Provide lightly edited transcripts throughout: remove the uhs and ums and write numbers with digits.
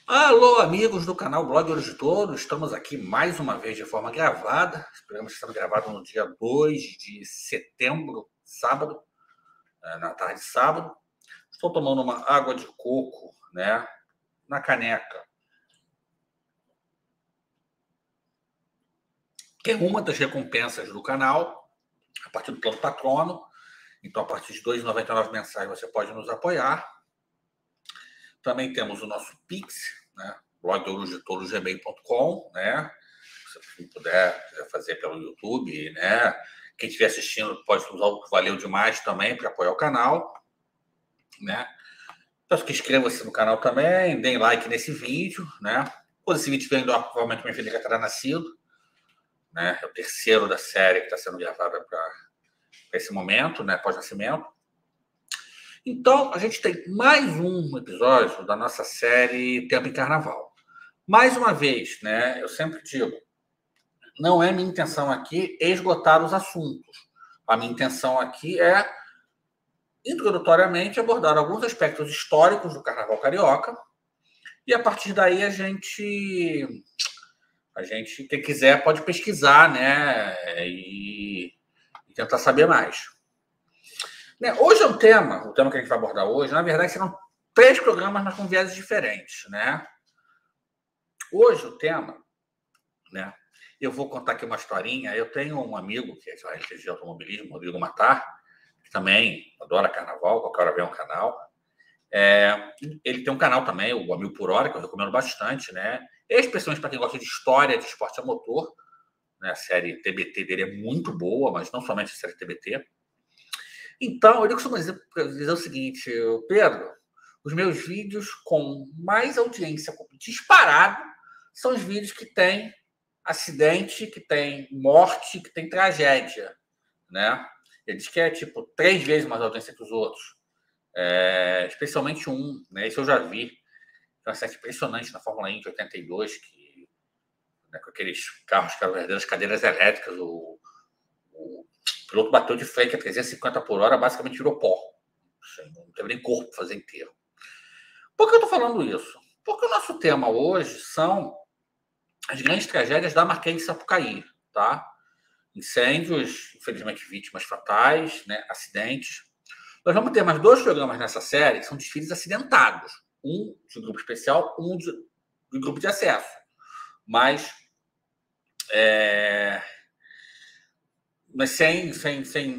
Alô, amigos do canal Blog Olhos de Touro. Estamos aqui mais uma vez de forma gravada. Esse programa está sendo gravado no dia 2 de setembro, sábado, na tarde de sábado. Estou tomando uma água de coco, né, na caneca, que é uma das recompensas do canal, a partir do plano patrono. Então, a partir de R$ 2,99 mensais, você pode nos apoiar. Também temos o nosso Pix, né, blogolhosdetouro.gmail.com, né? Se puder fazer pelo YouTube, né? Quem estiver assistindo pode usar o Valeu Demais também para apoiar o canal, né? Peço que inscreva-se no canal também, deem like nesse vídeo, né? Quando esse vídeo estiver indo, provavelmente minha filha já terá nascido, né? É o terceiro da série que está sendo gravada para esse momento, né? Pós-nascimento. Então, a gente tem mais um episódio da nossa série Tempo em Carnaval. Mais uma vez, né? Eu sempre digo, não é minha intenção aqui esgotar os assuntos. A minha intenção aqui é, introdutoriamente, abordar alguns aspectos históricos do Carnaval Carioca e, a partir daí, quem quiser, pode pesquisar, né? E tentar saber mais. Né, hoje é o tema que a gente vai abordar hoje, na verdade, serão 3 programas, mas com vieses diferentes, né? Hoje o tema, né? Eu vou contar aqui uma historinha. Eu tenho um amigo que é de automobilismo, Rodrigo Matar, que também adora carnaval, qualquer hora vem um canal. Ele tem um canal também, o A Mil por Hora, que eu recomendo bastante, né? Especialmente para quem gosta de história de esporte a motor. Né? A série TBT dele é muito boa, mas não somente a série TBT. Então, ele costuma dizer o seguinte: Pedro, os meus vídeos com mais audiência disparado são os vídeos que têm acidente, que tem morte, que tem tragédia, né? Ele diz que é tipo 3 vezes mais audiência que os outros, especialmente um, né? Isso eu já vi. Tem uma série impressionante na Fórmula 1 de 82, que, né, com aqueles carros que eram verdadeiras cadeiras elétricas, o piloto bateu de frente a 350 por hora, basicamente virou pó. Não teve nem corpo para fazer inteiro. Por que eu estou falando isso? Porque o nosso tema hoje são as grandes tragédias da Marquês de Sapucaí, tá? Incêndios, infelizmente vítimas fatais, né? Acidentes. Nós vamos ter mais 2 programas nessa série, que são desfiles acidentados. Um de grupo especial, um de grupo de acesso. Mas, mas sem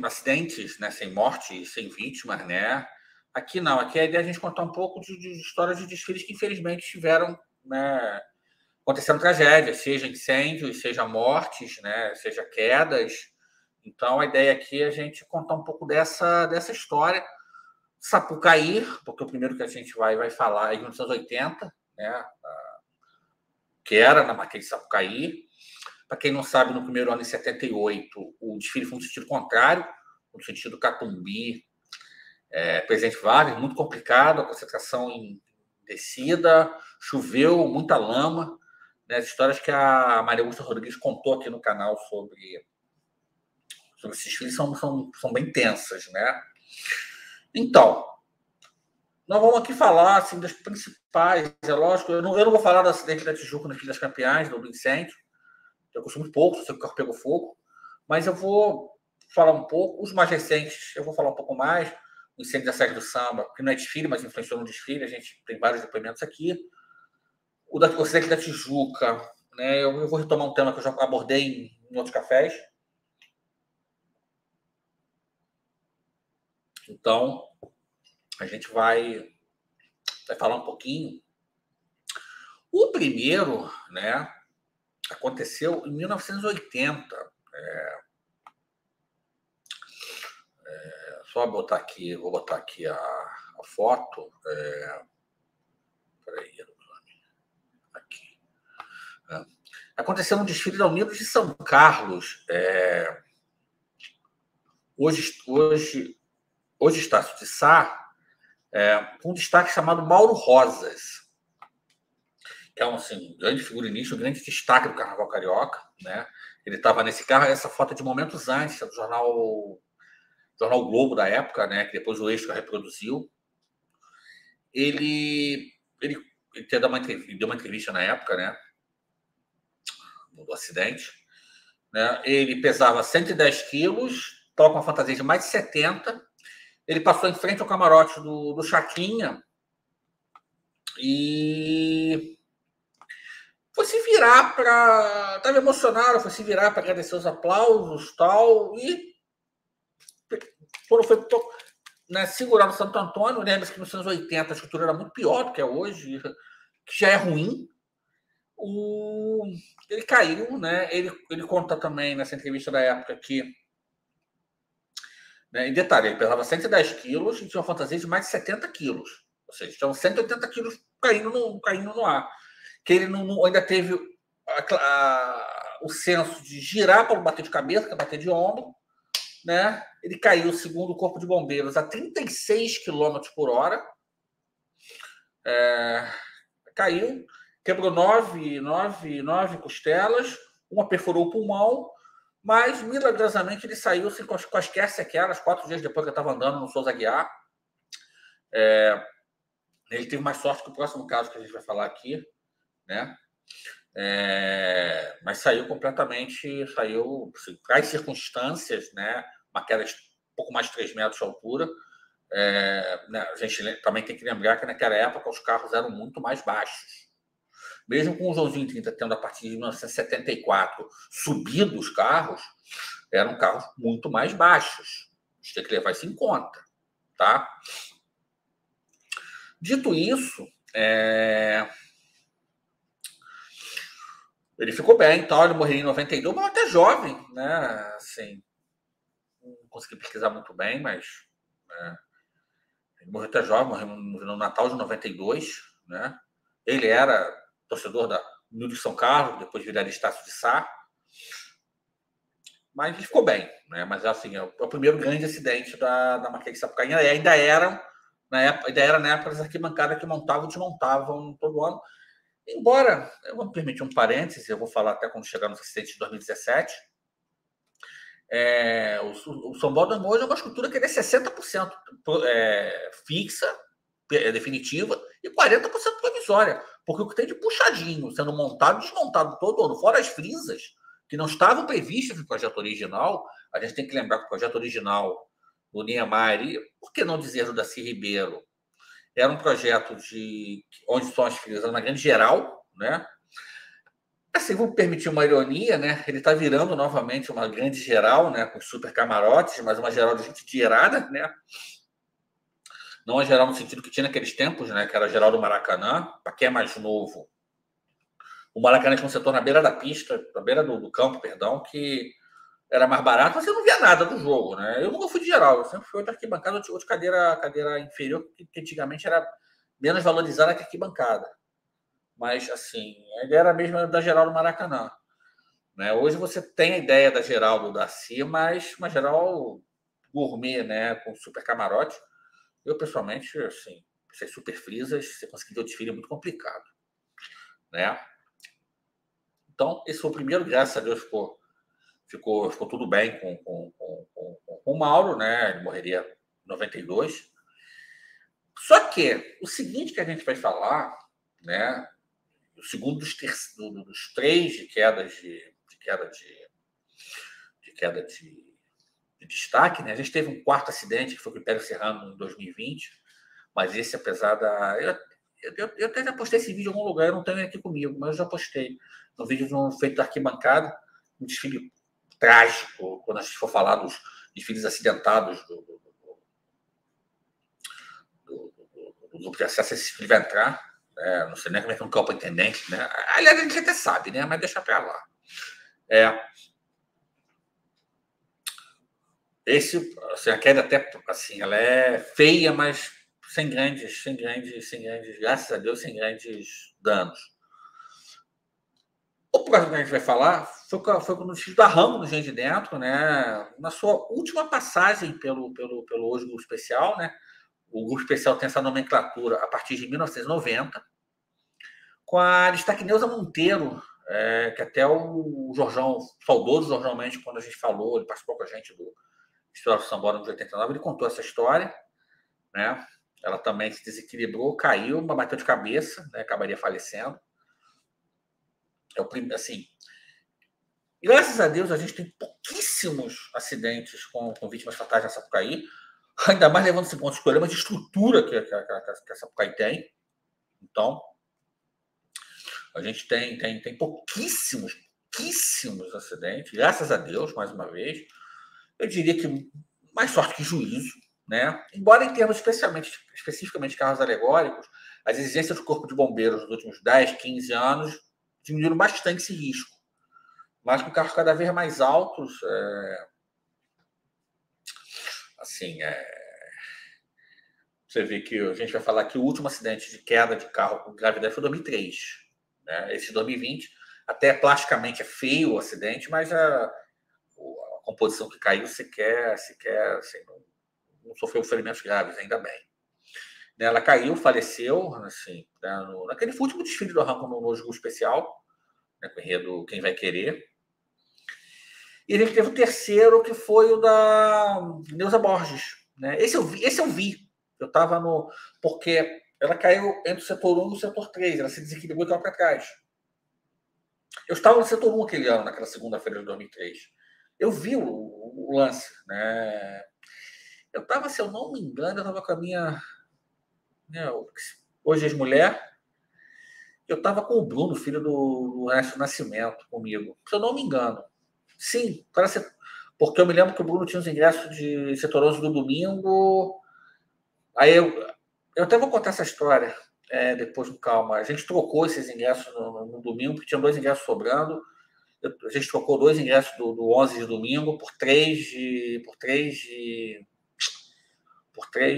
acidentes, né? Sem mortes, sem vítimas, né? Aqui não, aqui a ideia é a gente contar um pouco de histórias de desfiles que infelizmente tiveram, né, acontecendo tragédias, seja incêndios, seja mortes, né, seja quedas. Então, a ideia aqui é a gente contar um pouco dessa história. Sapucaí, porque o primeiro que a gente vai falar é em 1980, né, que era na Marquês de Sapucaí. Para quem não sabe, no primeiro ano, em 78, o desfile foi no sentido contrário, no sentido Catumbi, Presidente Vargas, muito complicado, a concentração em descida, choveu, muita lama, né, as histórias que a Maria Augusta Rodrigues contou aqui no canal sobre esses desfiles são bem tensas, né? Então, nós vamos aqui falar assim, das principais, é lógico, eu não vou falar do acidente da Tijuca no Filho das Campeãs, do incêndio, eu costumo pouco, se o carro pegou fogo, mas eu vou falar um pouco, os mais recentes, eu vou falar um pouco mais, o incêndio da sede do samba, que não é desfile, mas influenciou no desfile, a gente tem vários depoimentos aqui. O acidente da Tijuca, né? Eu vou retomar um tema que eu já abordei em outros cafés. Então, a gente vai falar um pouquinho. O primeiro, né, aconteceu em 1980. Só botar aqui, vou botar aqui a foto. Peraí, aqui. Aconteceu no desfile da Unidos de São Carlos. Hoje Estácio de Sá, com um destaque chamado Mauro Rosas, que é um assim, grande figurinista, um grande destaque do Carnaval Carioca, né? Ele estava nesse carro, essa foto é de momentos antes, do jornal Globo da época, né? Que depois o Extra reproduziu. Ele ele deu uma entrevista na época, né, do acidente, né? Ele pesava 110 quilos, estava com uma fantasia de mais de 70. Ele passou em frente ao camarote do Chacrinha e foi se virar para... Estava emocionado, foi se virar para agradecer os aplausos tal, e quando foi, né, segurar no Santo Antônio, lembra-se que nos anos 80 a estrutura era muito pior do que é hoje, que já é ruim. Ele caiu, né? Ele conta também nessa entrevista da época que, né, em detalhe, ele pesava 110 quilos e tinha uma fantasia de mais de 70 quilos. Ou seja, tinham 180 quilos caindo no ar. Que ele ainda teve o senso de girar para bater de cabeça, para bater de ombro, né? Ele caiu, segundo o Corpo de Bombeiros, a 36 km por hora. Caiu, quebrou nove costelas, uma perfurou o pulmão, mas milagrosamente ele saiu sem quaisquer sequelas. 4 dias depois que eu estava andando no Souza Aguiar. Ele teve mais sorte que o próximo caso que a gente vai falar aqui, né? Mas saiu completamente, saiu assim, para as circunstâncias, né? Uma queda de pouco mais de 3 metros de altura. Né? A gente também tem que lembrar que naquela época os carros eram muito mais baixos. Mesmo com o Joãozinho 30 tendo a partir de 1974 subido os carros, eram carros muito mais baixos. A gente tem que levar isso em conta, tá? Dito isso, ele ficou bem, então ele morreu em 92, mas até jovem, né? Assim, não consegui pesquisar muito bem, mas ele morreu até jovem, morreu no Natal de 92, né? Ele era torcedor da União de São Carlos, depois viraria Estácio de Sá, mas ele ficou bem, né? Mas assim, é o primeiro grande acidente da Marquês de Sapucaí. Ainda era na época das arquibancadas que montavam e desmontavam todo ano. Embora, eu vou me permitir um parênteses, eu vou falar até quando chegar no acidente de 2017. O São Borja hoje é uma estrutura que é 60% fixa, definitiva, e 40% provisória. Porque o que tem de puxadinho, sendo montado e desmontado todo ano, fora as frisas, que não estavam previstas no projeto original. A gente tem que lembrar que o projeto original do Niemeyer, e por que não dizer do Darcy Ribeiro, era um projeto de onde são as frisas na grande geral, né? Assim, vou permitir uma ironia, né? Ele está virando novamente uma grande geral, né? Com super camarotes, mas uma geral de gente dinheirada, né? Não a geral no sentido que tinha naqueles tempos, né? Que era a geral do Maracanã. Para quem é mais novo, o Maracanã tinha um setor na beira da pista, na beira do campo, perdão, que era mais barato, mas você não via nada do jogo, né? Eu nunca fui de geral, eu sempre fui de arquibancada ou de cadeira inferior, que antigamente era menos valorizada que a arquibancada. Mas, assim, a ideia era a mesma da geral do Maracanã. Né? Hoje você tem a ideia da geral do Darcy, mas uma geral gourmet, né? Com super camarote. Eu, pessoalmente, assim, essas super frisas, você conseguir ver o desfile é muito complicado. Né? Então, esse foi o primeiro, graças a Deus, ficou tudo bem com o Mauro, né? Ele morreria em 92. Só que o seguinte que a gente vai falar, né? O segundo dos 3 de queda de destaque, né? A gente teve um quarto acidente, que foi com o Império Serrano em 2020, mas esse, apesar da... Eu até já postei esse vídeo em algum lugar, eu não tenho aqui comigo, mas eu já postei no vídeo feito da arquibancada, um desfile trágico, quando a gente for falar dos desfiles acidentados do grupo de acesso, esse desfile vai entrar. Não sei nem como é que é um campo intendente, né? Aliás, a gente até sabe, né? Mas deixa para lá. Assim, a queda até, assim, ela é feia, mas sem grandes, graças a Deus, sem grandes danos. O próximo que a gente vai falar foi quando o desfile da Rambo no Gente de Dentro, né? Na sua última passagem pelo hoje Grupo Especial, né? O Grupo Especial tem essa nomenclatura a partir de 1990, com a destaque Neuza Monteiro, que até o Jorjão, saudoso Jorjão Mendes, quando a gente falou, ele participou com a gente do História do Sambora de 89, ele contou essa história, né? Ela também se desequilibrou, caiu, mas bateu de cabeça, né? Acabaria falecendo. Assim, graças a Deus, a gente tem pouquíssimos acidentes com vítimas fatais na Sapucaí, ainda mais levando esse ponto os problemas de estrutura que a Sapucaí tem. Então, a gente tem pouquíssimos acidentes, graças a Deus, mais uma vez. Eu diria que mais sorte que juízo, né? Embora em termos especificamente de carros alegóricos, as exigências do Corpo de Bombeiros nos últimos 10, 15 anos diminuíram bastante esse risco. Mas com carros cada vez mais altos, assim, você vê que a gente vai falar que o último acidente de queda de carro com gravidade foi em 2003. Né? Esse 2020, até plasticamente é feio o acidente, mas a composição que caiu sequer assim, não sofreu ferimentos graves, ainda bem. Ela caiu, faleceu, assim, naquele último desfile do Arranco no Jogo Especial, né, com o enredo Quem Vai Querer. E a gente teve o terceiro, que foi o da Neuza Borges. Né? Esse eu vi. Eu estava no... Porque ela caiu entre o setor 1 e o setor 3. Ela se desequilibrou e caiu para trás. Eu estava no setor 1 aquele ano, naquela segunda-feira de 2003. Eu vi o lance. Né? Eu estava, se eu não me engano, eu estava com a minha... Né, hoje ex-mulher. Eu estava com o Bruno, filho do Ernesto Nascimento, comigo. Se eu não me engano. Sim, porque eu me lembro que o Bruno tinha os ingressos de setor 11 do domingo. Aí eu até vou contar essa história depois com calma. A gente trocou esses ingressos no domingo, porque tinha 2 ingressos sobrando. A gente trocou 2 ingressos do 11 de domingo por 3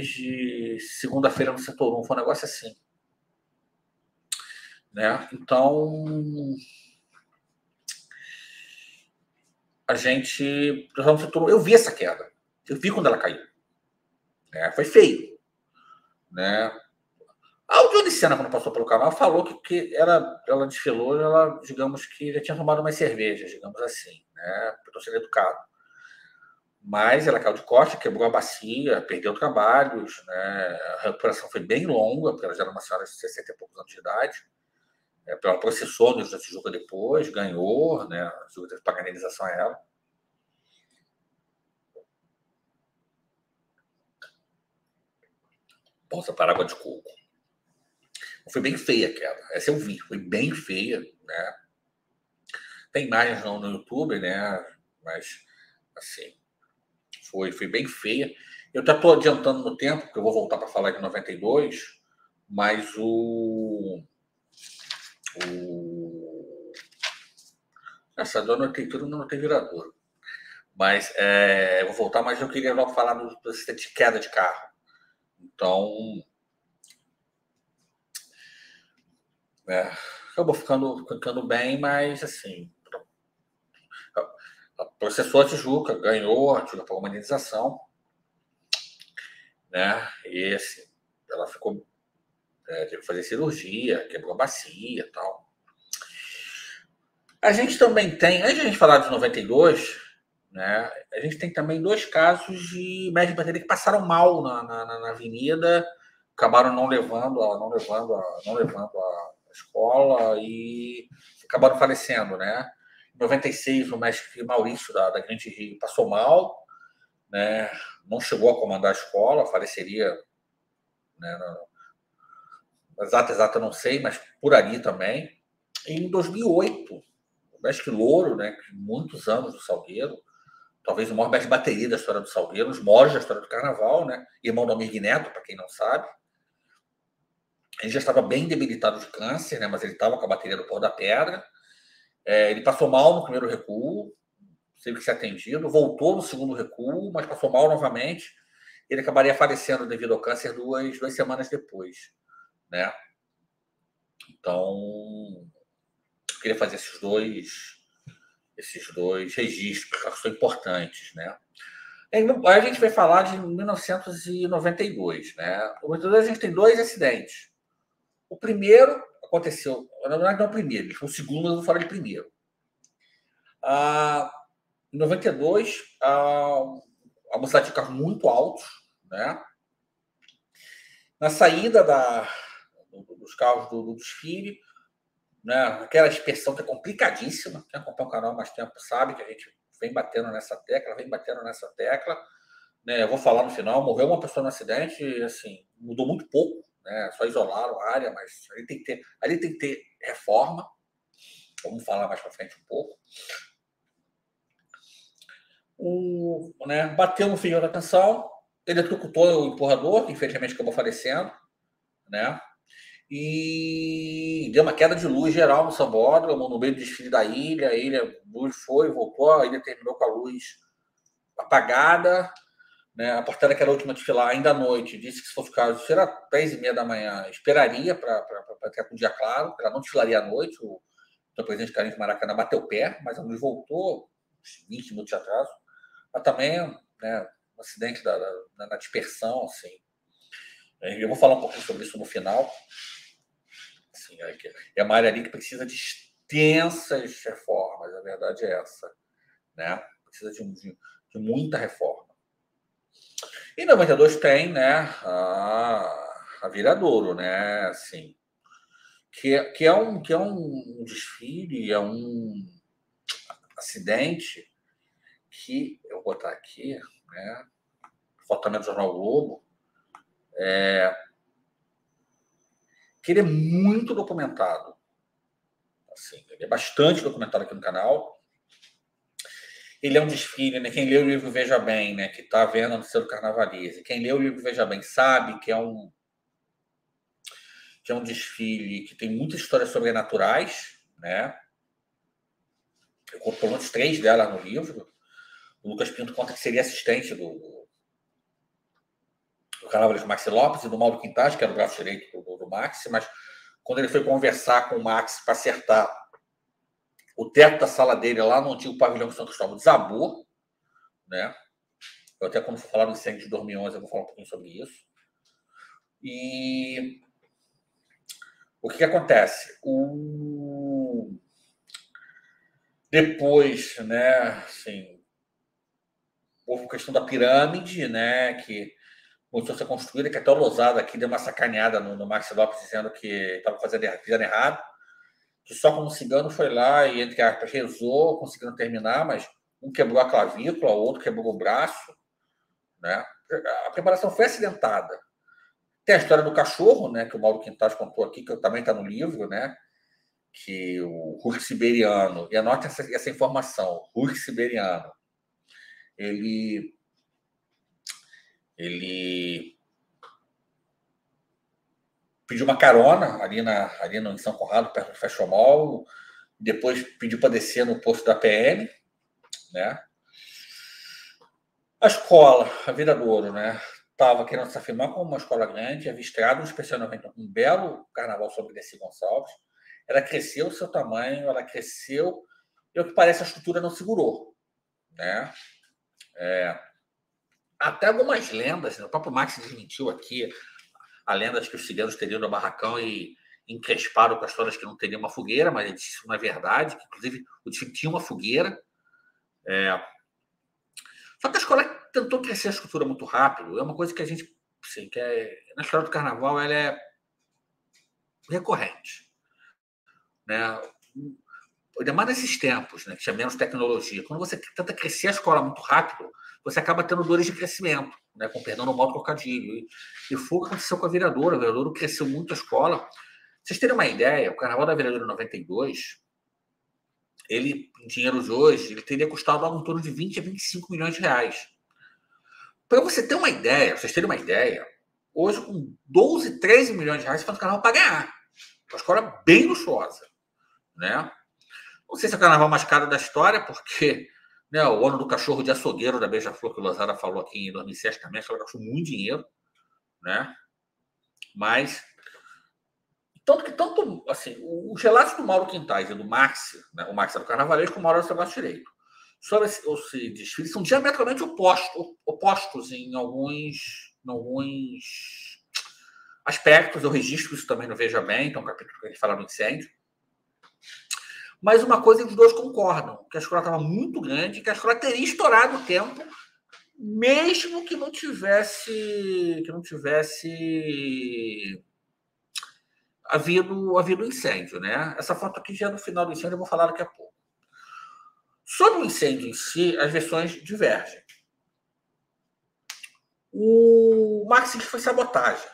de segunda-feira no setor 1. Foi um negócio assim. Né? Então, a gente... Eu vi essa queda. Eu vi quando ela caiu. Né? Foi feio. Né? A Audioniciana, quando passou pelo canal, falou que ela desfilou, ela, digamos que já tinha tomado umas cervejas, digamos assim, né? Eu estou sendo educado. Mas ela caiu de costa, quebrou a bacia, perdeu trabalhos, né? A recuperação foi bem longa, porque ela já era uma senhora de 60 e poucos anos de idade. Ela processou no da Tijuca depois, ganhou, né? A Tijuca teve que pagar a indenização a ela. Posso parar água de coco. Foi bem feia aquela. Essa eu vi, foi bem feia, né? Tem imagens no YouTube, né? Mas, assim, foi bem feia. Eu já estou adiantando no tempo, porque eu vou voltar para falar de 92, mas essa dona tem tudo, não tem virador. Mas eu vou voltar, mas eu queria logo falar do acidente de queda de carro. Então, acabou ficando bem, mas assim, processou a Tijuca, ganhou, a Tijuca pagou uma indenização, né? E assim, ela ficou, teve que fazer cirurgia, quebrou a bacia e tal. A gente também tem, antes de a gente falar de 92, né? A gente tem também 2 casos de mestre de bateria que passaram mal na avenida, acabaram não levando a escola e acabaram falecendo, né? Em 96, o mestre Maurício da Grande Rio passou mal, né? Não chegou a comandar a escola, faleceria, né? Exata não sei, mas por ali também. E em 2008, o mestre Louro, né? Muitos anos do Salgueiro, talvez o maior mestre de bateria da história do Salgueiro, os maiores da história do Carnaval, né? Irmão do Almir Neto, para quem não sabe. Ele já estava bem debilitado de câncer, né? Mas ele estava com a bateria do Pau da Pedra. Ele passou mal no primeiro recuo, teve que ser atendido, voltou no segundo recuo, mas passou mal novamente. Ele acabaria falecendo devido ao câncer 2 semanas depois, né? Então, eu queria fazer esses dois registros, que são importantes, né? Aí a gente vai falar de 1992, né? Em 1992 a gente tem 2 acidentes. O primeiro aconteceu, na verdade não é o primeiro, ele foi o segundo, mas eu vou falar de primeiro. Em 92, a moçada tinha carros muito altos, né? Na saída dos carros do desfile, né? Aquela expressão que é complicadíssima. Quem acompanha o canal há mais tempo sabe que a gente vem batendo nessa tecla, né? Eu vou falar no final, morreu uma pessoa no acidente, e, assim, mudou muito pouco, né? Só isolaram a área, mas ali tem que ter reforma. Vamos falar mais para frente um pouco. Né, bateu no fio da tensão, ele executou o empurrador, que infelizmente acabou falecendo, né? E deu uma queda de luz geral no sambódromo, no meio do desfile da ilha. A luz foi, voltou, a ilha terminou com a luz apagada, né? A portaria, que era a última a desfilar ainda à noite, disse que se fosse o caso, se era 10h30 da manhã, esperaria para ter um dia claro, ela não desfilaria à noite. O presidente Carlinhos Maracanã bateu o pé, mas a luz voltou, uns 20 minutos de atraso. Mas também, né, um acidente na dispersão, assim. Eu vou falar um pouquinho sobre isso no final. Assim, é uma área ali que precisa de extensas reformas, a verdade é essa, né? Precisa de muita reforma. E 92 tem, né, a Viradouro, né, assim, que é um desfile, é um acidente que, eu vou botar aqui, né, fotamento do Jornal Globo, que ele é muito documentado. Assim, ele é bastante documentado aqui no canal. Ele é um desfile, né? Quem lê o livro Veja Bem, né, que está vendo no Selo Carnavalize, quem lê o livro Veja Bem sabe que é um desfile que tem muitas histórias sobrenaturais, né? Eu conto pelo menos 3 delas no livro. O Lucas Pinto conta que seria assistente do carnavalesco Maxi Lopes e do Mauro Quintas, que era o braço direito do Maxi, mas quando ele foi conversar com o Maxi para acertar o teto da sala dele lá no antigo pavilhão de São Cristóvão, desabou, né? Eu até, quando for falar do incêndio de 2011, eu vou falar um pouquinho sobre isso. E o que acontece? Depois, né, assim, houve a questão da pirâmide, né, que começou a ser construída, que até o Lousada aqui deu uma sacaneada no Maxi Lopes, dizendo que estava fazendo errado, que só como um cigano foi lá e, entre aspas, rezou, conseguindo terminar, mas um quebrou a clavícula, o outro quebrou o braço, né? A preparação foi acidentada. Tem a história do cachorro, né, que o Mauro Quintas contou aqui, que também está no livro, né, que o Hulk siberiano, e anote essa informação, Hulk siberiano, ele pediu uma carona ali em São Conrado, perto do Fashion Mall, depois pediu para descer no posto da PM, né? A escola, a Viradouro, né, estava querendo se afirmar como uma escola grande, havia estreado especialmente um belo carnaval sobre Dercy Gonçalves. Ela cresceu o seu tamanho, ela cresceu, e o que parece a estrutura não segurou, né? Até algumas lendas, né? O próprio Max desmentiu aqui a lenda de que os ciganos teriam no barracão e encresparam com as histórias que não teria uma fogueira, mas isso não é verdade, que, inclusive o desfile tinha uma fogueira. Só que a escola tentou crescer a estrutura muito rápido. É uma coisa que a gente, assim, que na história do carnaval, ela é recorrente, né? Ainda mais nesses tempos, né, que tinha menos tecnologia. Quando você tenta crescer a escola muito rápido, você acaba tendo dores de crescimento, né, com perdão no modo trocadilho. E foi o que aconteceu com a Viradouro. A Viradouro cresceu muito a escola. Pra vocês terem uma ideia, o Carnaval da Viradouro 92, ele, em dinheiro de hoje, ele teria custado algo em torno de 20 a 25 milhões de reais. Para você ter uma ideia, vocês terem uma ideia, hoje, com 12, 13 milhões de reais, você faz o carnaval para ganhar. Uma escola bem luxuosa, né? Não sei se é o carnaval mais caro da história, porque, né, o ano do cachorro de açougueiro da Beija-Flor, que o Lozada falou aqui em 2007 também, ela gastou muito dinheiro, né? Mas, tanto assim, os relatos do Mauro Quintas e do Maxi, né, o Maxi era do carnavalesco, o Mauro era do seu braço direito, sobre esse desfile, são diametralmente opostos em alguns aspectos. Eu registro isso também no Veja Bem, então, um capítulo que a gente fala do incêndio. Mas uma coisa que os dois concordam, que a escola estava muito grande, que a escola teria estourado o tempo mesmo que não tivesse havido incêndio, né? Essa foto aqui já é do final do incêndio, eu vou falar daqui a pouco. Sobre o incêndio em si, as versões divergem. O Max diz que foi sabotagem,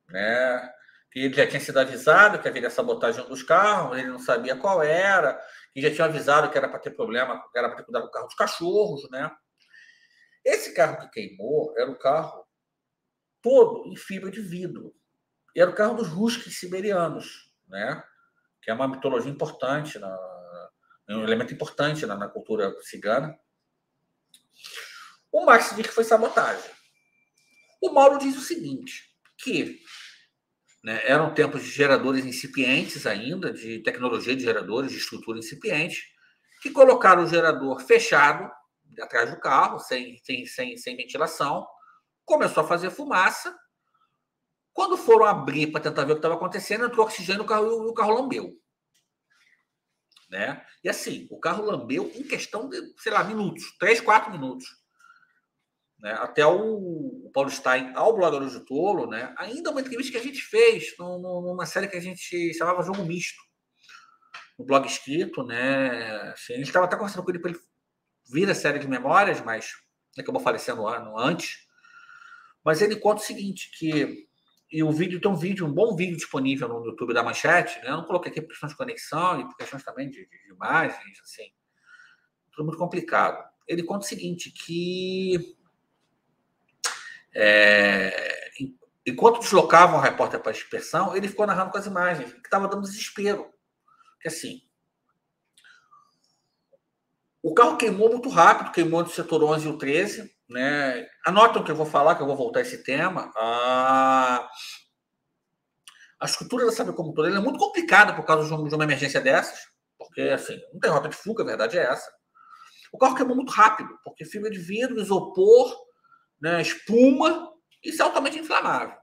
né? Que ele já tinha sido avisado que haveria sabotagem dos carros, ele não sabia qual era, que já tinha avisado que era para ter problema, que era para ter cuidado com o carro dos cachorros, né? Esse carro que queimou era o carro todo em fibra de vidro. E era o carro dos huskies siberianos, né? Que é uma mitologia importante, um elemento importante na cultura cigana. O Max diz que foi sabotagem. O Mauro diz o seguinte, que, né, eram tempos de geradores incipientes ainda, de tecnologia de geradores, de estrutura incipiente, que colocaram o gerador fechado atrás do carro, sem ventilação, começou a fazer fumaça. Quando foram abrir para tentar ver o que estava acontecendo, entrou oxigênio e o carro lambeu. Né? E assim, o carro lambeu em questão de, sei lá, minutos, 3, 4 minutos. Né? Até o Paulo Stein, ao Blogador de Tolo, né? Ainda uma entrevista que a gente fez numa série que a gente chamava Jogo Misto, no blog escrito, né? Assim, a gente estava até conversando com ele para ele vir a série de memórias, mas acabou falecendo antes. Mas ele conta o seguinte, que e o vídeo tem um bom vídeo disponível no YouTube da Manchete, né? Eu não coloquei aqui por questões de conexão e por questões também de imagens, assim, tudo muito complicado. Ele conta o seguinte, que enquanto deslocavam o repórter para a dispersão, ele ficou narrando com as imagens, que estava dando desespero. Porque assim, o carro queimou muito rápido, queimou entre o setor 11 e o 13, né? Anotam que eu vou falar, que eu vou voltar a esse tema. A estrutura da Sabe Como Toda é muito complicada por causa de uma emergência dessas, porque assim, não tem rota de fuga, a verdade é essa. O carro queimou muito rápido, porque fibra de vidro, isopor, né, espuma, isso é altamente inflamável.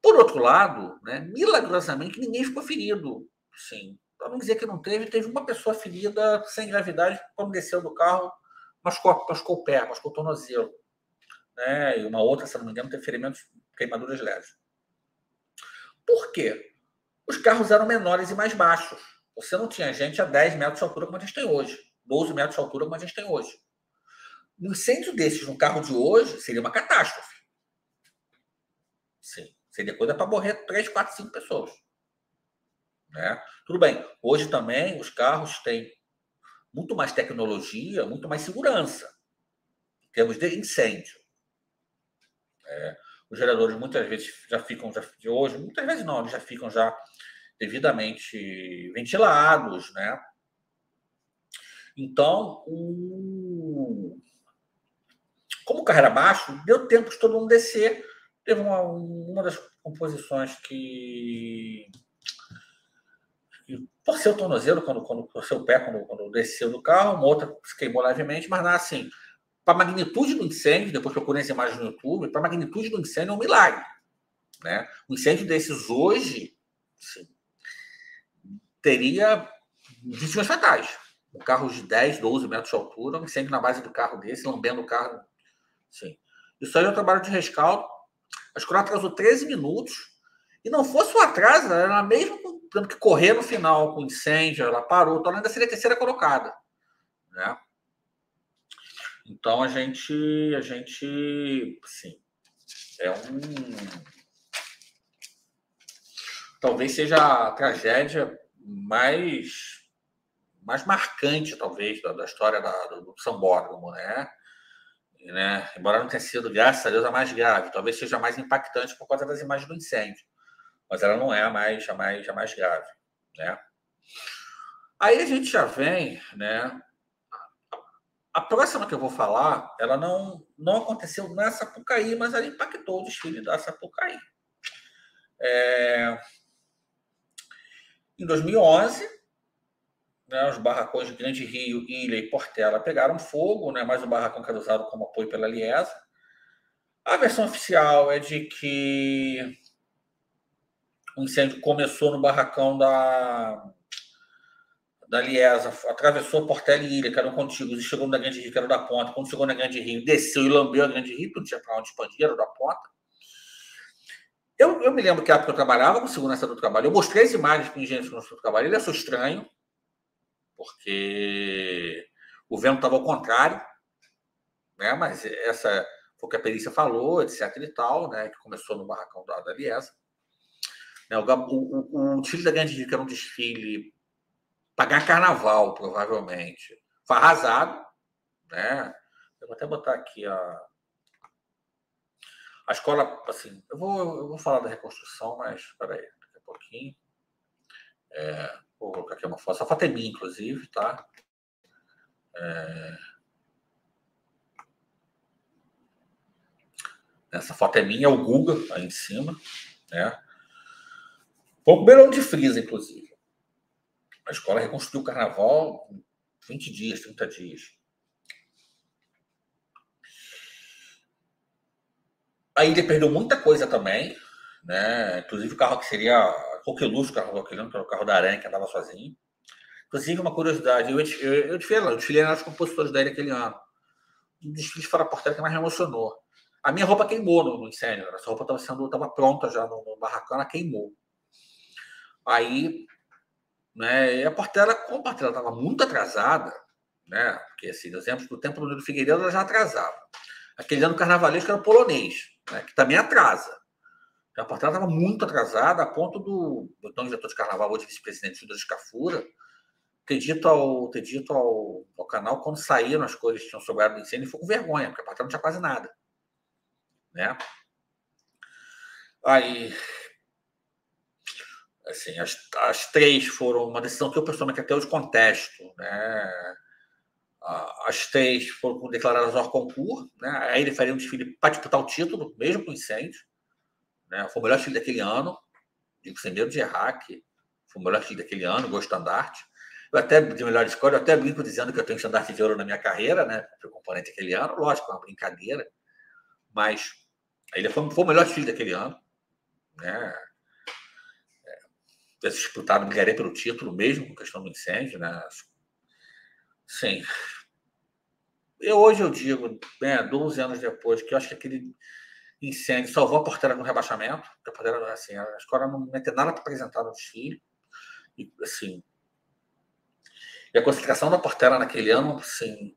Por outro lado, né, milagrosamente, ninguém ficou ferido. Sim, para não dizer que não teve uma pessoa ferida sem gravidade quando desceu do carro, machucou o pé, machucou o tornozelo. Né, e uma outra, se não me engano, teve ferimentos, queimaduras leves. Por quê? Os carros eram menores e mais baixos. Você não tinha gente a 10 metros de altura como a gente tem hoje, 12 metros de altura como a gente tem hoje. Um incêndio desses no carro de hoje seria uma catástrofe. Sim, seria coisa para morrer 3, 4, 5 pessoas. Né? Tudo bem, hoje também os carros têm muito mais tecnologia, muito mais segurança em termos de incêndio. Os geradores muitas vezes já ficam, de hoje, muitas vezes não, eles já ficam já devidamente ventilados, né? Então, como o carro era baixo, deu tempo de todo mundo descer. Teve uma das composições que torceu o tornozelo quando torceu o pé quando desceu do carro, uma outra se queimou levemente, mas nada assim. Para a magnitude do incêndio, depois procurei as imagens no YouTube, para a magnitude do incêndio é um milagre. Né? Um incêndio desses hoje assim, teria vítimas fatais. Um carro de 10, 12 metros de altura, um incêndio na base do carro desse, lambendo o carro. Sim. Isso aí é um trabalho de rescaldo. A escola atrasou 13 minutos. E não fosse o atraso, ela mesmo tendo que correr no final com incêndio, ela parou, então ela ainda seria a terceira colocada. Né? Então a gente sim, é talvez seja a tragédia mais marcante, talvez, da história do São Borgomo, né? Embora não tenha sido, graças a Deus, a mais grave, talvez seja a mais impactante por causa das imagens do incêndio, mas ela não é a mais grave, né? Aí a gente já vem, né? A próxima que eu vou falar, ela não aconteceu na Sapucaí, mas ela impactou o desfile da Sapucaí. Em 2011, né, os barracões de Grande Rio, Ilha e Portela pegaram fogo, né, mas o barracão que era usado como apoio pela Liesa. A versão oficial é de que o incêndio começou no barracão da Liesa, atravessou Portela e Ilha, que eram contíguos, e chegou na Grande Rio, que era da ponta. Quando chegou na Grande Rio, desceu e lambeu a Grande Rio, não tinha para onde expandir, era da ponta. Eu me lembro que a época eu trabalhava com segurança do trabalho. Eu mostrei as imagens para o engenheiro de segurança do trabalho. Ele achou estranho, porque o vento estava ao contrário, né? Mas essa foi o que a perícia falou, etc. e tal, né? Que começou no barracão da Liesa. Né? O desfile da Grande Rio, que era um desfile para ganhar carnaval, provavelmente, foi arrasado, né? Eu vou até botar aqui a escola, assim, eu vou falar da reconstrução, mas espera aí, daqui a pouquinho. Vou colocar aqui uma foto. Essa foto é minha, inclusive, tá? Essa foto é minha, é o Guga, aí em cima, né? Pouco beirão de frisa, inclusive. A escola reconstruiu o carnaval em 20 dias, 30 dias. A ilha perdeu muita coisa também, né? Inclusive o carro que seria coqueluche, o carro que era o carro da Aranha, que andava sozinho. Inclusive, uma curiosidade, eu desfilei nas compositores da ilha aquele ano. Um desfile fora Portela que mais me emocionou. A minha roupa queimou no incêndio. Essa roupa estava pronta já no barracão, ela queimou. Aí, né, e a Portela, como a Portela estava muito atrasada, né, porque, assim, exemplo do tempo do Figueiredo ela já atrasava. Aquele ano carnavalesco era o polonês, né, que também atrasa. A Portela estava muito atrasada, a ponto do então diretor de carnaval, hoje vice-presidente Júlio Scafura, ter dito ao canal, quando saíram as coisas que tinham sobrado do incêndio, ele ficou com vergonha, porque a Portela não tinha quase nada. Né? Aí, assim, as três foram uma decisão que eu pessoalmente até hoje contesto, né? As três foram declaradas hors concurso, né? Aí ele faria um desfile para disputar o título, mesmo com incêndio, né? Foi o melhor desfile daquele ano, digo sem medo de errar, que foi o melhor desfile daquele ano, gol estandarte. Eu até, de melhor escolha, eu até brinco dizendo que eu tenho estandarte de ouro na minha carreira, né? Foi componente daquele ano, lógico, é uma brincadeira, mas ele foi o melhor desfile daquele ano, né? Tivesse disputado, brigaria pelo título mesmo, com questão do incêndio, né? Sim. Hoje eu digo, né, 12 anos depois, que eu acho que aquele incêndio salvou a Portela no rebaixamento. A Portela, assim, a escola não tem nada para apresentar no desfile. E, assim, e a concentração da Portela naquele ano, assim,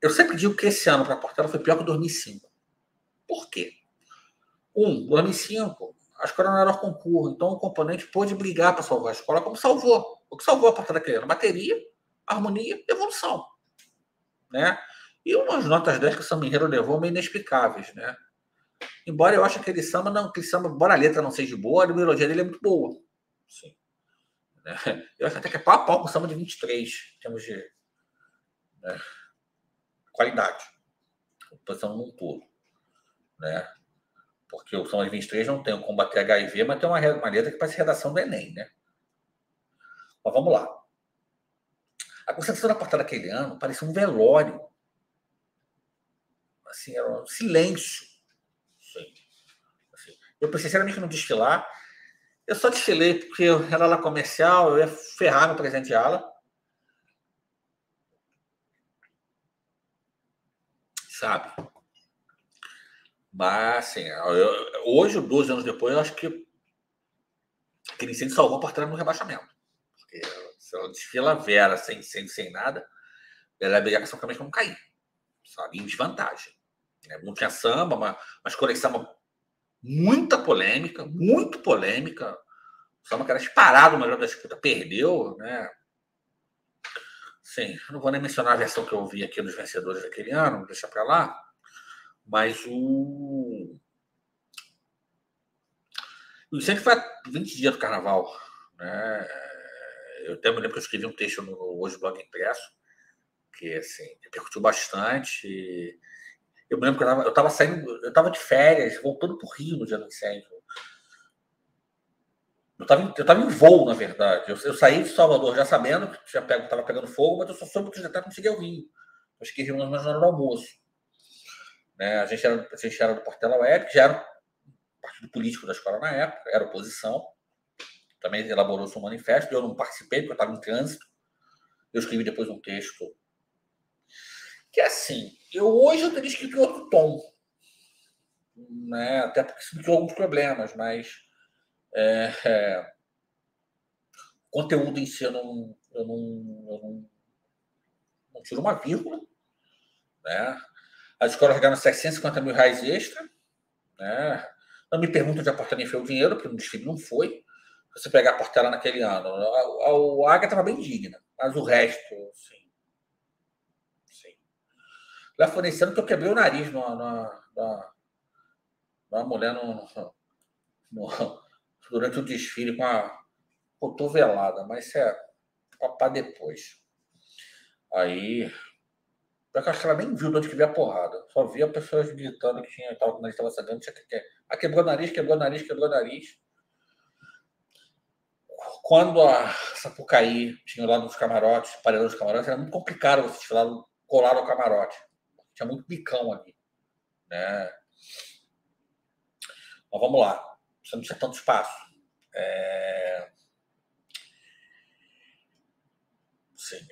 eu sempre digo que esse ano para a Portela foi pior que 2005. Por quê? 2005, a escola não era concurso, então o componente pôde brigar para salvar a escola, como salvou. O que salvou a Portela daquele ano? Bateria, harmonia e evolução. Né? E umas notas 10 que o Samba Enredo levou meio inexplicáveis, né? Embora eu ache que aquele samba, embora a letra não seja boa, a melodia dele é muito boa. Sim. Né? Eu acho até que é pau a pau com o samba de 23, em termos de, né, qualidade, composição num todo. Né? Porque o samba de 23 não tem o combater HIV, mas tem uma letra que parece redação do Enem, né? Mas vamos lá. A concentração da Portela daquele ano parecia um velório. Assim, era um silêncio. Sim. Assim, eu pensei, sinceramente, não desfilar. Eu só desfilei porque eu era lá comercial, eu ia ferrar no presente de ala. Sabe? Mas, assim, hoje, 12 anos depois, eu acho que aquele incêndio salvou a Portela no rebaixamento. Porque se ela desfila Vera sem incêndio, sem nada, ela ia brigar com essa caminho para não cair. Sabe? Em desvantagem. Não tinha samba, uma escolha de samba muita polêmica, muito polêmica. O samba que era disparado o melhor da disputa, perdeu, né? Sim, não vou nem mencionar a versão que eu vi aqui dos vencedores daquele ano, deixa para lá. Mas o incêndio foi há 20 dias do carnaval. Né? Eu até me lembro que eu escrevi um texto no Hoje Blog Impresso, que assim, repercutiu bastante. Eu me lembro que eu estava saindo, eu estava de férias, voltando para o Rio no dia do incêndio. Eu estava em voo, na verdade. Eu saí de Salvador já sabendo que estava pegando fogo, mas eu só soube que os detalhes não cheguei ao Rio. Eu acho que Rio mais na hora do almoço. Né? A gente era do Portela Web, que já era um partido político da escola na época, era oposição. também elaborou seu manifesto. Eu não participei, porque eu estava em trânsito. Eu escrevi depois um texto que, assim, hoje eu teria escrito em outro tom, né? Até porque isso criou alguns problemas, mas o conteúdo em si eu não tiro uma vírgula, né? As escolas ganharam R$750 mil extra, né? Não me perguntam onde a Portela enfiou o dinheiro, porque no desfile não foi. Se você pegar a Portela naquele ano, a Águia estava bem digna, mas o resto, sim. Lá foi nesse ano que eu quebrei o nariz numa mulher durante o desfile com a cotovelada, mas isso é para depois. Aí, eu acho que ela nem viu de onde que veio a porrada. Só via pessoas gritando que tinha tal, quando a gente estava sangrando, tinha que. Quebrou o nariz, quebrou o nariz, quebrou o nariz. Quando a Sapucaí tinha lá nos camarotes, paredão dos camarotes, era muito complicado você tirar colar no camarote. Tinha muito bicão ali, né? Mas vamos lá. Você não tinha tanto espaço. Sim,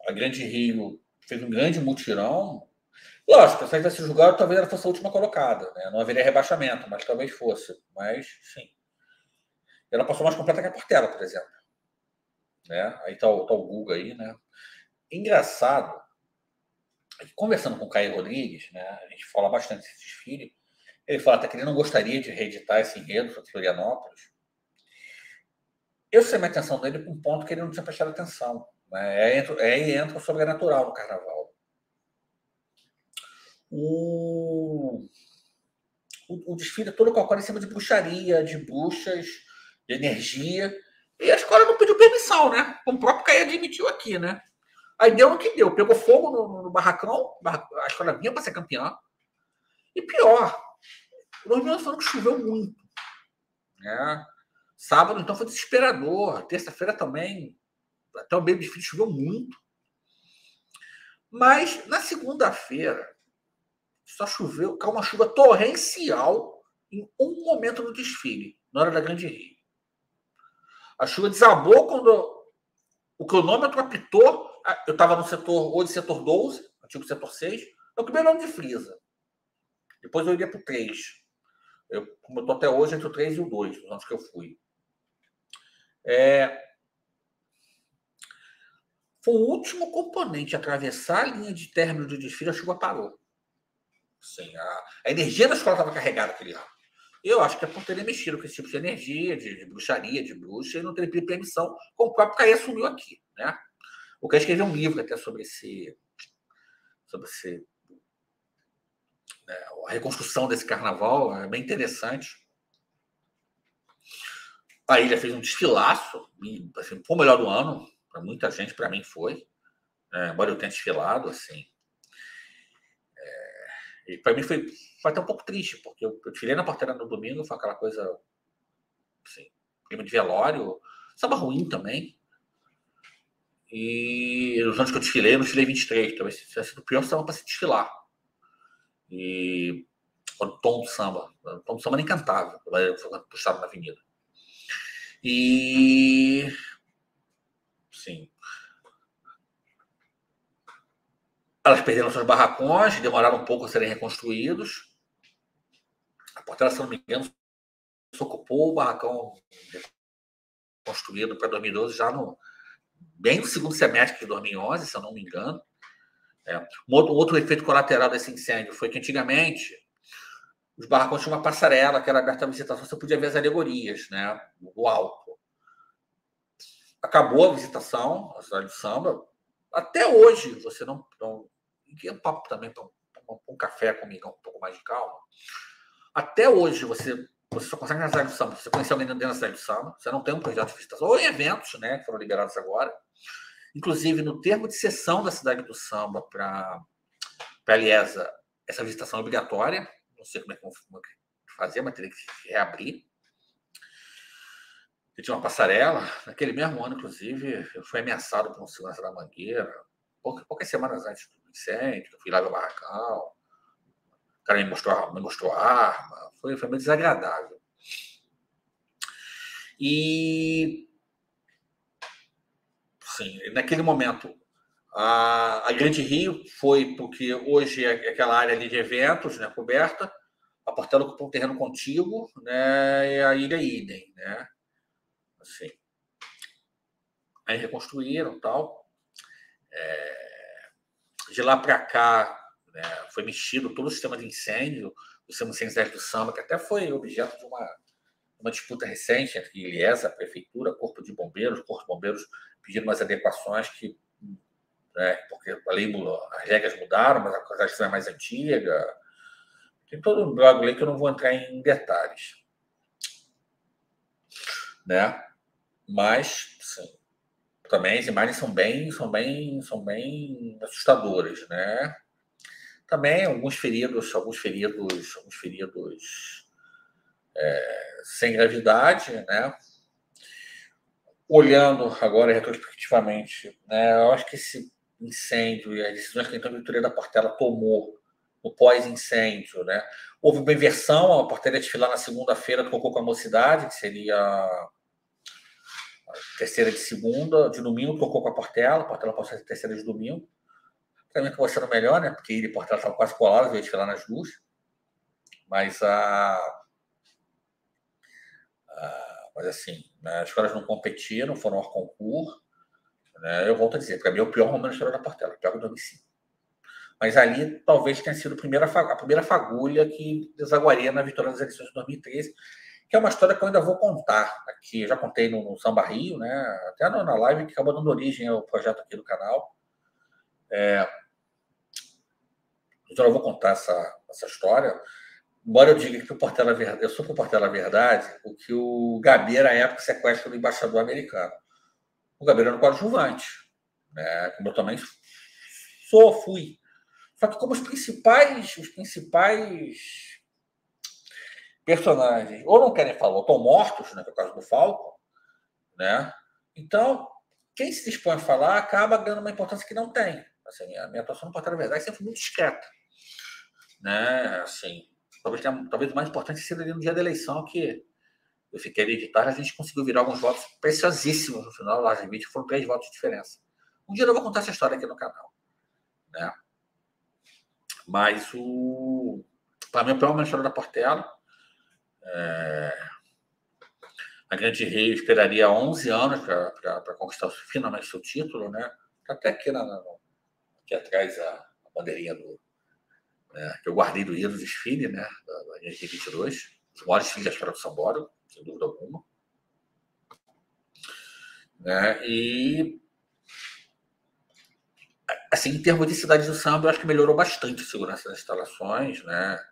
a Grande Rio fez um grande mutirão. Lógico, se vai ser julgado, talvez ela fosse a última colocada, né? Não haveria rebaixamento, mas talvez fosse. Mas, sim. Ela passou mais completa que a Portela, por exemplo. Né? Aí tá o Guga aí, né? Engraçado, conversando com o Caio Rodrigues, né? A gente fala bastante desse desfile. Ele fala até que ele não gostaria de reeditar esse enredo sobre Florianópolis. Eu chamei a atenção dele para um ponto que ele não tinha prestado atenção. Né? Aí entra o sobrenatural no carnaval. O desfile todo calcado em cima de bruxaria, de bruxas, de energia. E a escola não pediu permissão, né? Como o próprio Caio admitiu aqui, né? Aí deu no que deu. Pegou fogo no barracão, a escola vinha para ser campeã. E pior, nós mesmos falando que choveu muito. Né? Sábado, então, foi desesperador. Terça-feira também, até o meio do desfile choveu muito. Mas na segunda-feira, só choveu, caiu uma chuva torrencial em um momento do desfile, na hora da Grande Rio. A chuva desabou quando o cronômetro apitou. Eu estava no setor, hoje setor 12, antigo setor 6, é o primeiro ano de Frisa. Depois eu iria para o 3. Como eu estou até hoje, entre o 3 e o 2, nos anos que eu fui. Foi o último componente a atravessar a linha de término do desfile, a chuva parou. Assim, a energia da escola estava carregada aquele ano. Eu acho que é por terem mexido com esse tipo de energia, de bruxaria, de bruxa, e não terem pedido permissão, como o próprio Caí assumiu aqui. Né? O Caí escreveu um livro até sobre né, a reconstrução desse carnaval, é bem interessante. A ilha fez um desfilaço, e assim, foi o melhor do ano, para muita gente, para mim foi. Embora eu tenha desfilado, assim. E para mim foi até um pouco triste, porque eu desfilei na Portela no domingo, foi aquela coisa, assim, clima de velório, samba ruim também. E nos anos que eu desfilei 23, talvez tenha sido o pior samba para se desfilar. E o tom do samba nem cantava, foi puxado na avenida. E sim, elas perderam seus barracões, demoraram um pouco a serem reconstruídos. A Portela, se não me engano, se ocupou o barracão construído para 2012 já bem no segundo semestre de 2011, se eu não me engano. Um outro efeito colateral desse incêndio foi que antigamente os barracões tinham uma passarela que era aberta à visitação, você podia ver as alegorias, né, do alto. Acabou a visitação, a cidade de samba. Até hoje, você não. E é um papo também para um café comigo, um pouco mais de calma. Até hoje, você só consegue na cidade de samba. Você conhecer alguém dentro da cidade de samba, você não tem um projeto de visitação, ou em eventos, né, que foram liberados agora. Inclusive, no termo de cessão da cidade do samba para a Liesa, essa visitação é obrigatória. Não sei como é que fazer, mas teria que reabrir. Eu tinha uma passarela. Naquele mesmo ano, inclusive, eu fui ameaçado por um segurança da Mangueira, poucas semanas antes do incêndio. Eu fui lá ver o barracão. O cara me mostrou arma. Foi meio desagradável. E, sim, naquele momento, a Grande Rio foi porque hoje é aquela área ali de eventos, né, coberta. A Portela ocupou um terreno contíguo, né, e a ilha idem, né? Assim. Aí reconstruíram e tal. De lá para cá, né, foi mexido todo o sistema de incêndio, o sistema de incêndio do samba, que até foi objeto de uma disputa recente entre ILESA, a prefeitura, Corpo de Bombeiros, pedindo umas adequações que, né, porque a lei mudou, as regras mudaram, mas a legislação é mais antiga. Tem todo um blog ali que eu não vou entrar em detalhes, né? Mas, sim, também as imagens são bem assustadoras, né? Também alguns feridos sem gravidade, né? Olhando agora retrospectivamente, né? Eu acho que esse incêndio e as decisões que a Prefeitura da Portela tomou no pós-incêndio, né? Houve uma inversão, a Portela ia desfilar na segunda-feira, trocou com a Mocidade, que seria a terceira de segunda, de domingo, trocou com a Portela passou a ser terceira de domingo. Também acabou sendo melhor, né? Porque ele e Portela estavam quase colados, eu ia desfilar nas duas. Mas mas assim, né, as escolas não competiram, foram ao concurso. Né? Eu volto a dizer, para mim é o pior momento da história da Portela, pior que o 2005. Mas ali talvez tenha sido a primeira fagulha que desaguaria na vitória das eleições de 2013, que é uma história que eu ainda vou contar aqui. Eu já contei no Samba Rio, né? Até na live que acabou dando origem ao projeto aqui do canal. Então eu vou contar essa história. Embora eu diga que o Portela Verdade, eu sou pro Portela Verdade, o que o Gabi era a época sequestro do embaixador americano. O Gabi era um coadjuvante, né? Como eu também fui. Só que como os principais personagens ou não querem falar, ou estão mortos, né, por causa do Falco, né? Então, quem se dispõe a falar acaba ganhando uma importância que não tem. Assim, a minha atuação no Portela Verdade sempre foi muito discreta, né? Assim, talvez o mais importante seja ali no dia da eleição, que eu fiquei ali de tarde, a gente conseguiu virar alguns votos preciosíssimos no final, lá no vídeo foram 3 votos de diferença. Um dia eu vou contar essa história aqui no canal, né? Mas para mim, o pior história da Portela, a Grande Rio esperaria 11 anos para conquistar finalmente seu título, né? Até aqui, aqui atrás a bandeirinha que eu guardei do dia do desfile, né? Da Grande Rio 22, os maiores desfiles da história do São Paulo, sem dúvida alguma. Né? E assim, em termos de cidade do samba, eu acho que melhorou bastante a segurança das instalações, né?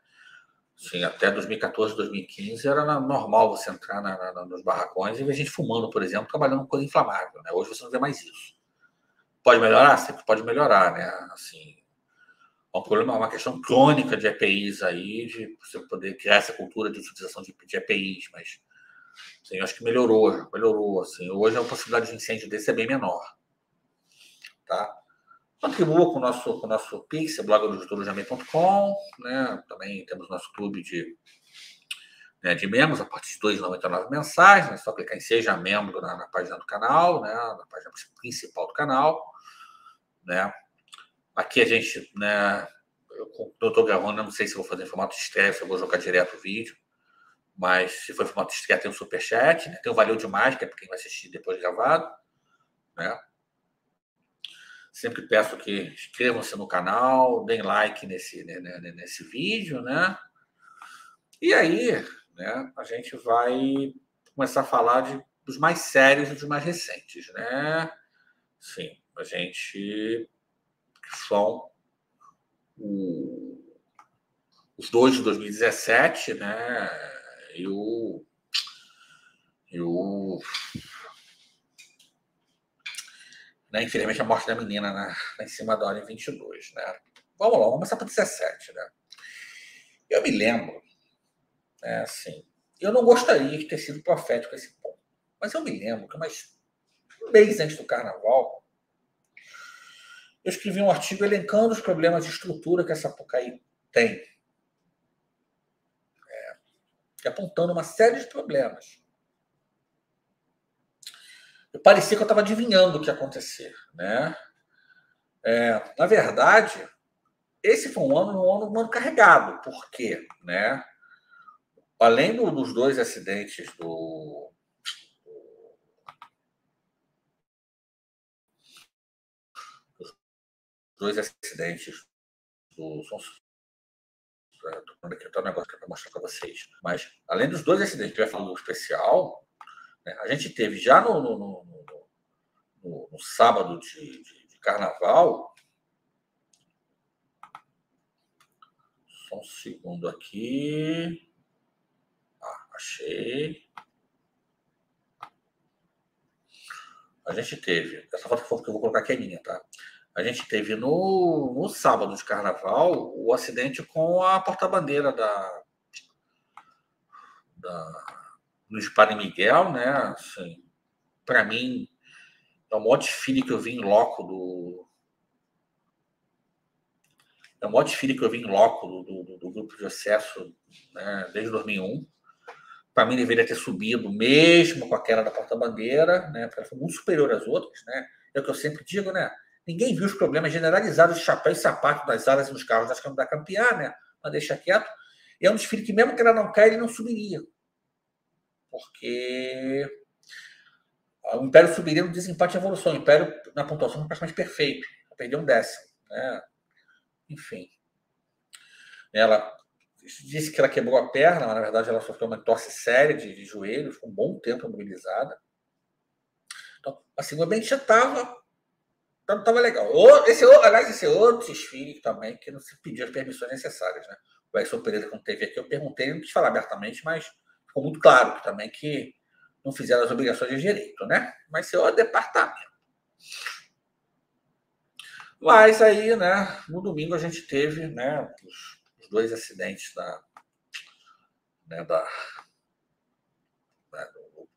Assim, até 2014, 2015 era normal você entrar nos barracões e ver gente fumando, por exemplo, trabalhando com coisa inflamável, né? Hoje você não vê mais isso. Pode melhorar? Sempre pode melhorar, né? Assim, é um problema, uma questão crônica de EPIs aí, de você poder criar essa cultura de utilização de EPIs, mas assim, eu acho que melhorou. Assim, hoje a possibilidade de incêndio desse é bem menor, tá? Contribua com o nosso Pix, blog.com, né? Também temos nosso clube de membros, a partir de R$ 2,99 mensais, né? É só clicar em Seja Membro na página do canal, né? Na página principal do canal, né? Aqui a gente, né? Eu estou gravando, não sei se vou fazer em formato de estreia, se eu vou jogar direto o vídeo, mas se for em formato de estreia tem o Superchat, né? Tem o Valeu Demais, que é para quem vai assistir depois gravado, né? Sempre peço que inscrevam-se no canal, deem like nesse vídeo, né? E aí, né, a gente vai começar a falar dos mais sérios e dos mais recentes, né? Sim, a gente são os dois de 2017, né? E né, infelizmente a morte da menina em cima da hora em 22, né? Vamos lá, vamos começar para 17, né? Eu me lembro, né, assim, eu não gostaria de ter sido profético a esse ponto, mas eu me lembro que um mês antes do carnaval, eu escrevi um artigo elencando os problemas de estrutura que essa Sapucaí tem, apontando uma série de problemas. parecia que eu estava adivinhando o que ia acontecer, né? Na verdade, esse foi um ano carregado. Por quê? Né? Além dos dois acidentes do Estou aqui um negócio para mostrar para vocês. Mas, além dos dois acidentes que eu ia falar no especial, né, a gente teve já no sábado de carnaval. Só um segundo aqui. Achei. A gente teve. Essa foto que eu vou colocar aqui é minha, tá? A gente teve no sábado de carnaval o acidente com a porta-bandeira Luiz Padre Miguel, né? Assim, para mim, é o maior desfile que eu vi em loco do grupo de acesso, né, desde 2001. Para mim, deveria ter subido mesmo com a queda da porta-bandeira, né? Porque ela foi muito superior às outras, né? É o que eu sempre digo, né? Ninguém viu os problemas generalizados de chapéu e sapato das alas e nos carros da campeã, né? Mas deixa quieto. E é um desfile que, mesmo que ela não caia, ele não subiria. Porque o Império subiria no desempate e evolução. O Império, na pontuação, foi praticamente perfeito. Perdeu um décimo, né? Enfim. Ela disse que ela quebrou a perna, mas na verdade ela sofreu uma entorse séria de joelho, ficou um bom tempo imobilizada. Então, assim, o ambiente já estava legal. Esse outro desfile também, que não se pediu as permissões necessárias, né? O Edson Pereira, quando teve aqui, eu perguntei, não quis falar abertamente, mas ficou muito claro que também que não fizeram as obrigações de direito, né? Mas esse é o departamento. Mas aí, né, no domingo a gente teve, né, os dois acidentes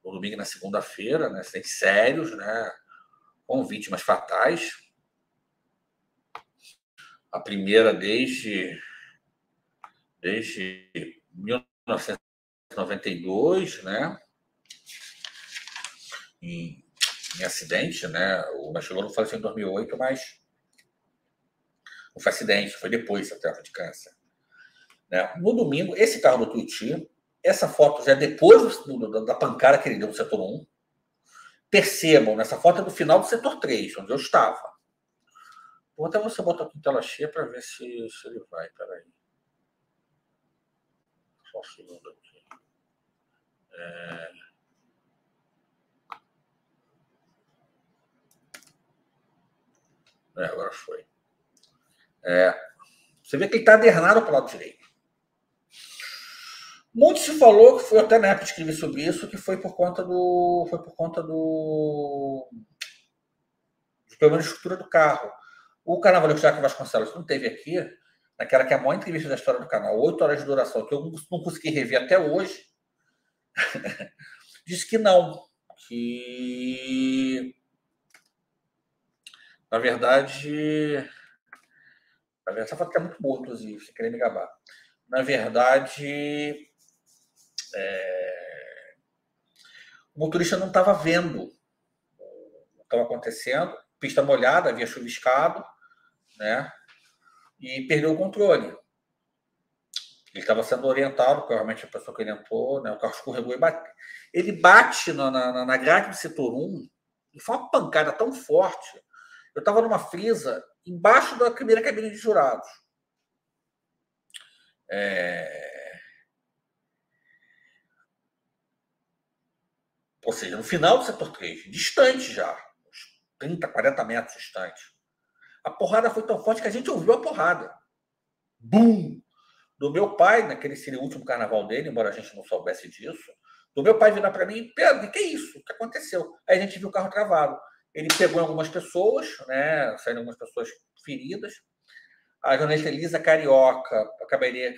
no domingo e na segunda-feira, né, acidentes sérios, né, com vítimas fatais. A primeira desde 1992, né, em acidente, né? O Machilolo faleceu em 2008, mas não foi acidente, foi depois até de câncer. Né? No domingo, esse carro do Tuiuti, essa foto já é depois da pancada que ele deu no setor 1. Percebam, nessa foto é do final do setor 3, onde eu estava. Vou até você botar aqui em tela cheia para ver se ele vai. Peraí. Só um segundo aqui. Agora foi. Você vê que ele está adernado para o lado direito. Muito se falou, que foi até na época de escrever sobre isso, que foi por conta do problema de estrutura do carro. O carnavalesco Jaque Vasconcelos não teve aqui, naquela que é a maior entrevista da história do canal, 8 horas de duração, que eu não consegui rever até hoje, disse que não, que na verdade essa foto é muito boa, inclusive, sem querer me gabar. Na verdade, o motorista não estava vendo o que estava acontecendo, pista molhada, havia chuviscado, né? E perdeu o controle. Ele estava sendo orientado, provavelmente a pessoa que orientou, né? O carro escorregou e bate. Ele bate na grade do setor 1 e foi uma pancada tão forte. Eu estava numa frisa embaixo da primeira cabine de jurados. Ou seja, no final do setor 3, distante já, uns 30, 40 metros distante. A porrada foi tão forte que a gente ouviu a porrada. Bum! Do meu pai, naquele seria o último carnaval dele, embora a gente não soubesse disso, do meu pai virar para mim, Pedro, o que é isso? O que aconteceu? Aí a gente viu o carro travado. Ele pegou algumas pessoas, né? Saíram algumas pessoas feridas. A jornalista Elisa Carioca acabaria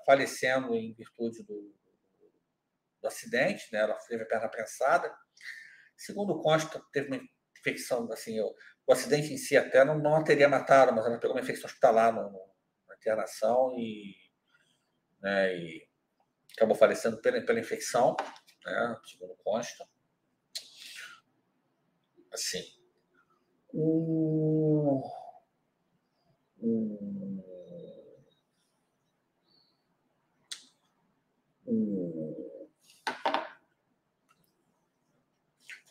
falecendo em virtude do acidente, né? Ela teve a perna prensada. Segundo consta, teve uma infecção, assim, o acidente em si até não a teria matado, mas ela pegou uma infecção hospitalar na internação e acabou falecendo pela infecção, né, segundo consta. assim,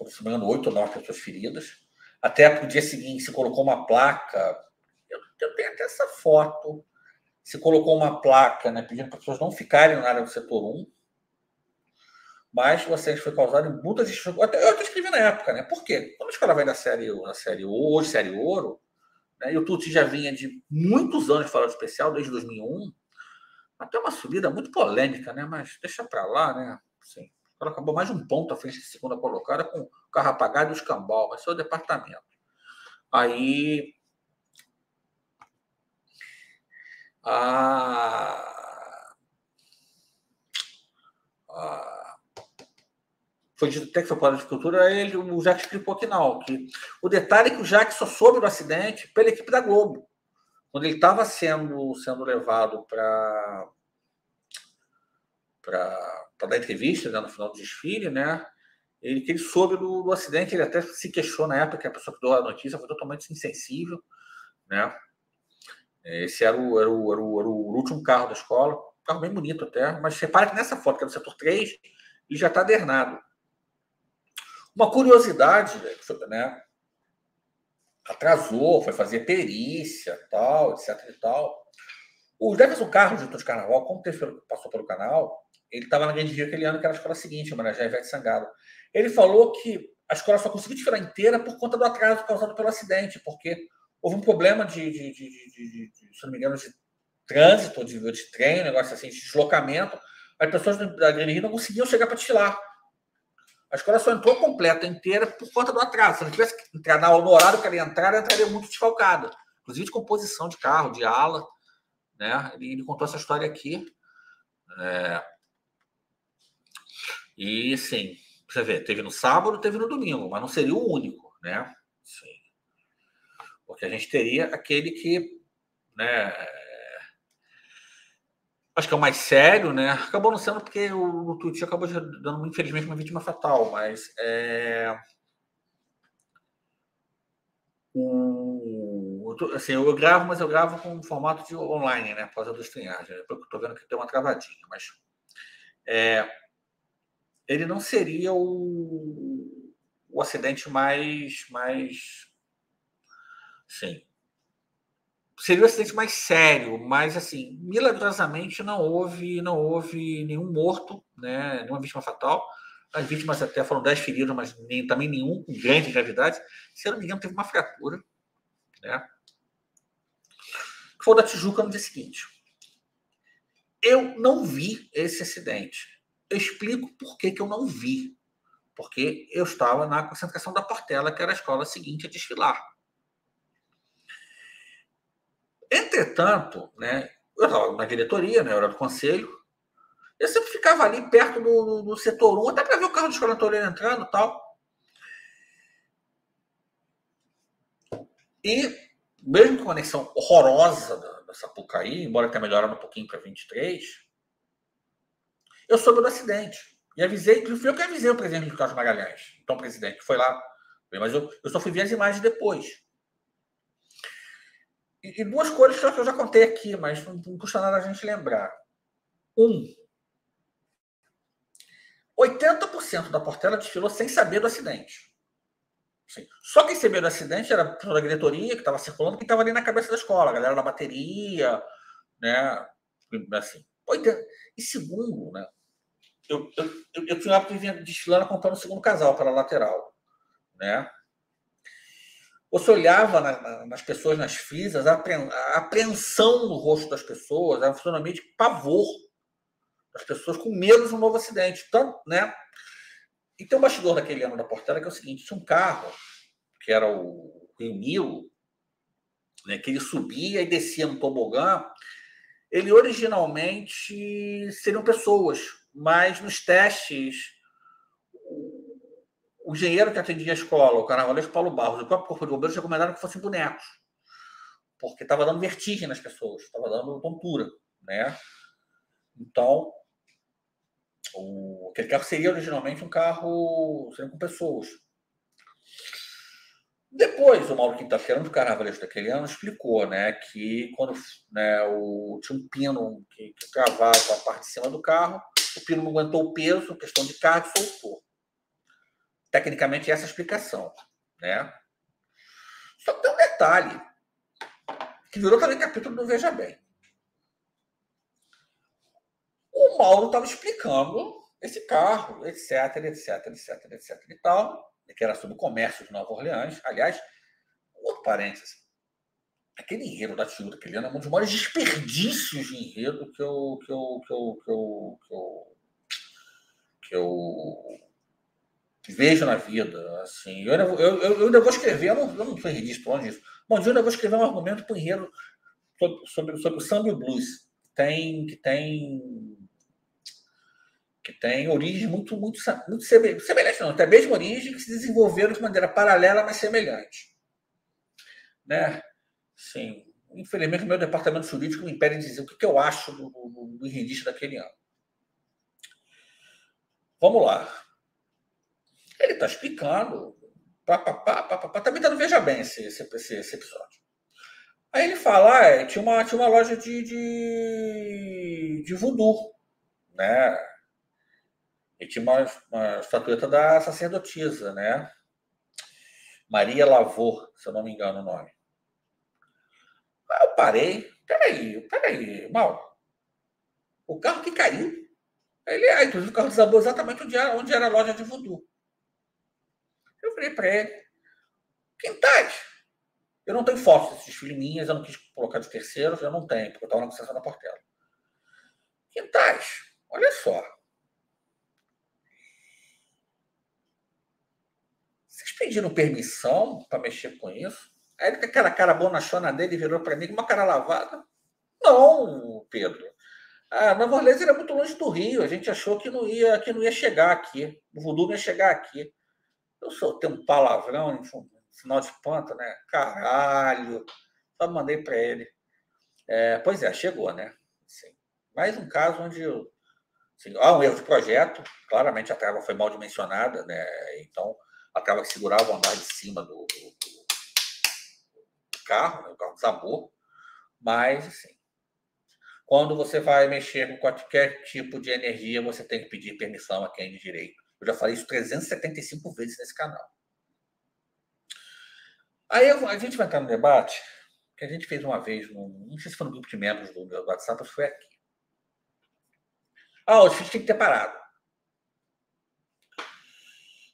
se não me engano, 8 ou 9 pessoas feridas. Até para o dia seguinte se colocou uma placa. Eu tenho até essa foto. Se colocou uma placa, né, pedindo para as pessoas não ficarem na área do setor 1. Mas o acidente foi causado em muitas estruturas. Eu até escrevi na época, né? Por quê? Quando a escola vai na série hoje, série Ouro, né, e o Tuti já vinha de muitos anos falando especial, desde 2001, até uma subida muito polêmica, né? Mas deixa para lá, né? Assim, ela acabou mais de um ponto à frente de segunda colocada, com o carro apagado e o escambau, mas foi o departamento. Aí foi dito até que foi para a agricultura, aí o Jack explicou que não. Que o detalhe é que o Jack só soube do acidente pela equipe da Globo. Quando ele estava sendo levado para dar entrevista, né, no final do desfile, né? Que ele soube do acidente, ele até se queixou na época que a pessoa que deu a notícia foi totalmente insensível, né? Esse era o último carro da escola, um carro bem bonito até, mas repare que nessa foto, que é do setor 3, ele já está adernado. Uma curiosidade, né? Atrasou, foi fazer perícia, tal, etc e tal. O Jefferson Carlos, diretor de carnaval, como passou pelo canal, ele estava na Grande Rio aquele ano, que era a escola seguinte, homenagear a Ivete Sangalo. Ele falou que a escola só conseguiu desfilar inteira por conta do atraso causado pelo acidente, porque houve um problema se não me engano, de trânsito, de trem, um negócio assim, de deslocamento. As pessoas da Grande Rio não conseguiam chegar para desfilar. A escola só entrou completa, inteira, por conta do atraso. Se não tivesse que entrar no horário que ela entraria muito desfalcada. Inclusive de composição de carro, de ala. Né? Ele contou essa história aqui. E, sim, você vê, teve no sábado, teve no domingo, mas não seria o único, né? Sim. Porque a gente teria aquele que, né, acho que é o mais sério, né? Acabou não sendo porque o Tuti acabou dando, infelizmente, uma vítima fatal, mas assim, eu gravo, mas eu gravo com formato de online, né? Por causa do StreamYard. Eu estou vendo que tem uma travadinha, mas ele não seria o acidente mais sim, seria o acidente mais sério, mas assim, milagrosamente não houve nenhum morto, né? Nenhuma vítima fatal. As vítimas até foram 10 feridos, mas também nenhum com grande gravidade. Se eu não me engano, teve uma fratura, né? Que foi o da Tijuca no dia seguinte. Eu não vi esse acidente. Eu explico por que eu não vi. Porque eu estava na concentração da Portela, que era a escola seguinte a desfilar. Entretanto, né, eu estava na diretoria, né, eu era do conselho, eu sempre ficava ali perto do setor 1, até para ver o carro de escola entrando e tal. E, mesmo com a conexão horrorosa da Sapucaí, embora tenha melhorado um pouquinho para 23, eu soube do acidente. E avisei, fui eu que avisei o presidente do Carlos Magalhães, então o presidente, que foi lá. Mas eu só fui ver as imagens depois. E duas coisas que eu já contei aqui, mas não custa nada a gente lembrar. 80% da Portela desfilou sem saber do acidente. Sim. Só quem sabia do acidente era a pessoa da diretoria, que estava circulando, que estava ali na cabeça da escola, a galera da bateria, né? Assim. E segundo, né? Eu tinha o hábito de vir desfilando apontando o segundo casal para a lateral, né? Você olhava nas pessoas, nas frisas, a apreensão no rosto das pessoas, a fisionomia de pavor das pessoas com medo de um novo acidente. Tanto, né? E tem um bastidor daquele ano da Portela que é o seguinte: tinha um carro, que era o Rio Nilo, né, que ele subia e descia no tobogã. Ele originalmente seriam pessoas, mas nos testes, o engenheiro que atendia a escola, o carnavalesco Paulo Barros, e o próprio Corpo de Bombeiros recomendaram que fossem bonecos, porque estava dando vertigem nas pessoas, estava dando tontura, né? Então, aquele carro seria originalmente um carro com pessoas. Depois, o Mauro Quinta-feira, do Carnavalesco daquele ano, explicou, né, que quando, né, tinha um pino que travava a parte de cima do carro, o pino não aguentou o peso, questão de carga, e soltou. Tecnicamente, essa é a explicação, né? Só que tem um detalhe, que virou também capítulo do Veja Bem. O Mauro estava explicando esse carro, etc, etc, etc, etc e tal, que era sobre o comércio de Nova Orleans. Aliás, outro parênteses, aquele enredo da Tijuca, aquele ano é um dos maiores desperdícios de enredo que eu vejo na vida. Assim, eu ainda vou escrever, eu não sou enredista, longe disso. Bom, eu ainda vou escrever um argumento para o enredo sobre o samba e o blues, que tem origens muito semelhantes, não, até a mesma origem, que se desenvolveram de maneira paralela, mas semelhante. Né? Sim. Infelizmente, o meu departamento jurídico me impede de dizer o que eu acho do enredista daquele ano. Vamos lá. Ele está explicando. Também está no Veja Bem esse episódio. Aí ele fala, tinha uma loja de voodoo, né? E tinha uma estatueta da sacerdotisa, né? Maria Lavor, se eu não me engano o nome. Aí eu parei. Peraí, Mauro. O carro que caiu. Inclusive o carro desabou exatamente onde era a loja de voodoo. Eu falei para ele, Quintais, eu não tenho fotos desses filhos minhas, eu não quis colocar de terceiros, eu não tenho, porque eu estava na concessão da Portela. Quintais, olha só. Vocês pediram permissão para mexer com isso? Aí ele, com aquela cara bonachona dele, virou para mim com uma cara lavada. Não, Pedro. Nova Orleans era muito longe do Rio. A gente achou que não ia chegar aqui. O voodoo não ia chegar aqui. Eu soltei um palavrão, sinal de espanto, né? Caralho. Só mandei para ele. Pois é, chegou, né? Assim, mais um caso onde há um erro de projeto. Claramente a trava foi mal dimensionada, né? Então a trava que segurava o andar de cima do carro, né? O carro desabou. Mas, assim, quando você vai mexer com qualquer tipo de energia, você tem que pedir permissão a quem de direito. Eu já falei isso 375 vezes nesse canal. Aí a gente vai entrar no debate que a gente fez uma vez, não sei se foi no grupo de membros do WhatsApp, ou se foi aqui. O desfile tem que ter parado.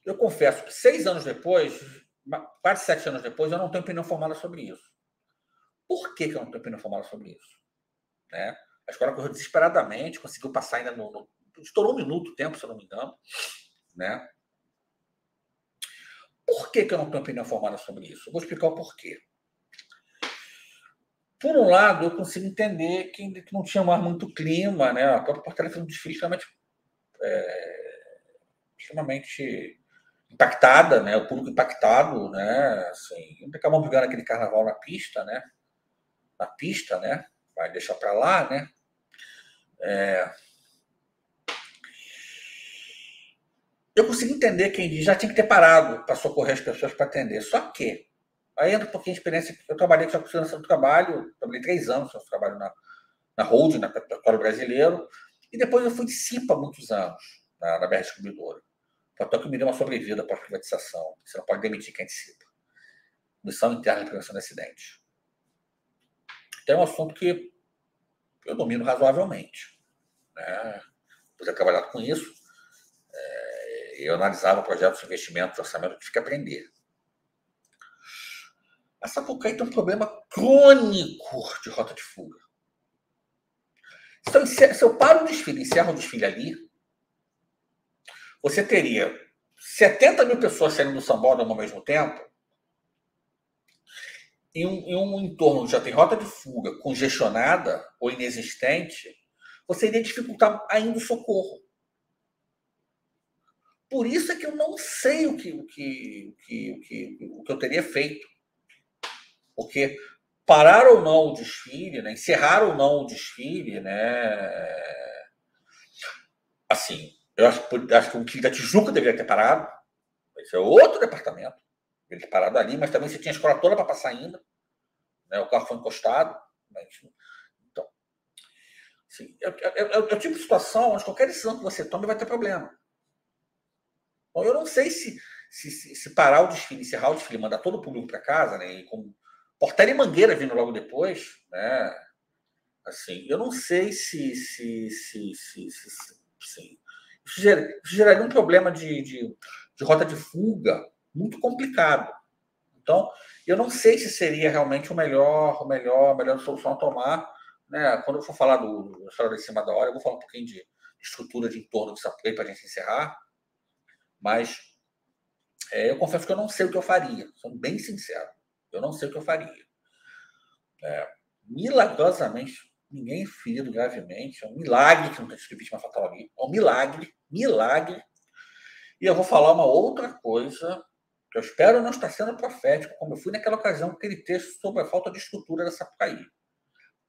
Eu confesso que 6 anos depois, quase 7 anos depois, eu não tenho opinião formada sobre isso. Por que eu não tenho opinião formada sobre isso? Né? A escola correu desesperadamente, conseguiu passar ainda estourou 1 minuto o tempo, se eu não me engano. Né? Por que eu não tenho opinião formada sobre isso? Eu vou explicar o porquê. Por um lado, eu consigo entender que não tinha mais muito clima, né? A própria Portela fez um desfile extremamente impactada, né? O público impactado, né? Assim, acabamos brigando aquele carnaval na pista, né? Vai deixar para lá, né? Eu consigo entender quem diz já tinha que ter parado para socorrer as pessoas para atender. Só que aí entra um pouquinho de experiência. Eu trabalhei com a segurança do trabalho, trabalhei 3 anos, eu trabalho na holding, na Petróleo Brasileiro, e depois eu fui de CIPA há muitos anos, na BR Distribuidora. Até que me deu uma sobrevida para a privatização. Você não pode demitir quem antecipa. Missão interna de prevenção de acidentes. Então é um assunto que eu domino razoavelmente. Né? Por ter trabalhado com isso, eu analisava projetos de investimento, de orçamento, eu tive que aprender. A Sapucaí tem um problema crônico de rota de fuga. Se eu paro o desfile e encerro o desfile ali, você teria 70 mil pessoas saindo do sambódromo ao mesmo tempo, em um entorno que já tem rota de fuga congestionada ou inexistente, você iria dificultar ainda o socorro. Por isso é que eu não sei o que eu teria feito. Porque parar ou não o desfile, né? Encerrar ou não o desfile, né? Assim, eu acho que o desfile da Tijuca deveria ter parado. Esse é outro departamento. ele parado ali, mas também você tinha a escola toda para passar ainda, né? O carro foi encostado. Mas, então, assim, é o tipo de situação onde qualquer decisão que você tome vai ter problema. Então, eu não sei se parar o desfile, encerrar o desfile, mandar todo o público para casa, né? E com Portela e Mangueira vindo logo depois, né? Assim, eu não sei se isso geraria um problema de rota de fuga muito complicado. Então, eu não sei se seria realmente a melhor solução a tomar. Né? Quando eu for falar do história de cima da hora, eu vou falar um pouquinho de estrutura de entorno do Sapucaí para a gente encerrar. Mas eu confesso que eu não sei o que eu faria. Sou bem sincero. Eu não sei o que eu faria. Milagrosamente, ninguém ferido gravemente. É um milagre que não tenha vítima fatal ali. É um milagre. E eu vou falar uma outra coisa que eu espero não estar sendo profético, como eu fui naquela ocasião com aquele texto sobre a falta de estrutura da Sapucaí.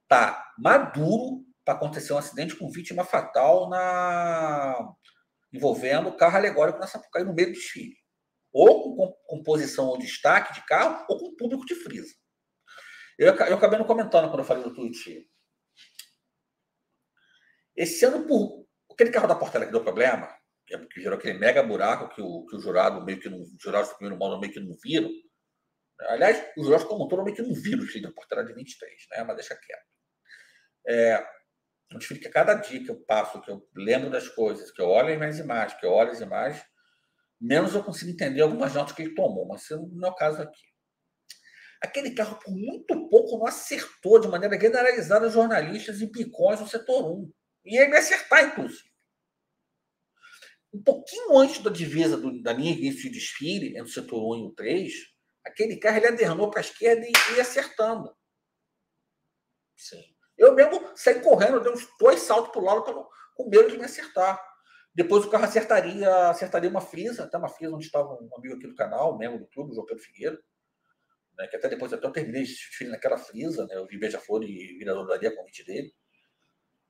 Tá maduro para acontecer um acidente com vítima fatal envolvendo carro alegórico na Sapucaí no meio do desfile. Ou com composição ou destaque de carro, ou com público de frisa. Eu acabei não comentando quando eu falei do tweet. Esse ano, aquele carro da Portela que deu problema, que gerou aquele mega buraco que o jurado meio que não. Os jurados do primeiro modo meio que não viram. Aliás, os jurados como um todo meio que não viram o desfile da Portela de 23, né? Mas deixa quieto. Um desfile que a cada dia que eu passo, que eu lembro das coisas, que eu olho as minhas imagens, menos eu consigo entender algumas notas que ele tomou, mas isso não é o caso aqui. Aquele carro, por muito pouco, não acertou de maneira generalizada jornalistas e picões no setor 1. E ele ia acertar, inclusive. Um pouquinho antes da divisa da linha de início de desfile, entre o setor 1 e o 3, aquele carro ele adernou para a esquerda e ia acertando. Sim. Eu mesmo saí correndo, dei uns 2 saltos para o lado com medo de me acertar. Depois o carro acertaria uma frisa, até uma frisa onde estava um amigo aqui do canal, membro do clube, o João Pedro Figueiredo, né, que até depois eu terminei esse desfile naquela frisa, né, eu vi Beija-Flor e Virador da Areia, convite dele,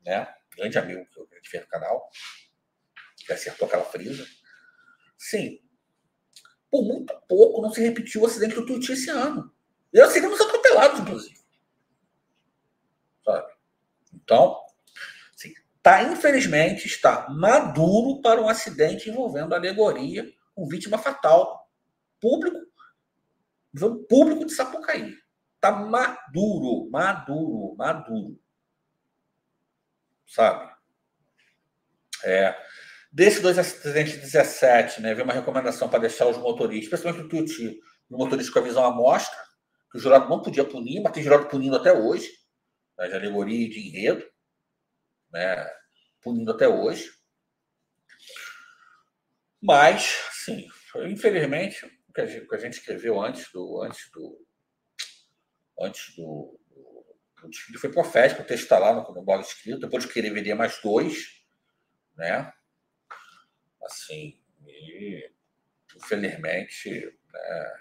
né, grande amigo que a gente fez no canal, que acertou aquela frisa. Sim, por muito pouco não se repetiu o acidente do Tuiuti esse ano. E nós seríamos atropelados, inclusive. Sabe? Então, assim, infelizmente, está maduro para um acidente envolvendo alegoria com vítima fatal. Público de Sapucaí. Está maduro. Sabe? Desses 2 acidentes de 17, né, veio uma recomendação para deixar os motoristas, principalmente o Tuiuti, o motorista com a visão à mostra, que o jurado não podia punir, mas tem jurado punindo até hoje, né, de alegoria e de enredo, né, punindo até hoje. Mas, sim, infelizmente, o que a gente escreveu antes do desfile foi profético, o texto está lá no blog escrito, depois que ele veria mais 2, né? Assim, e infelizmente, né,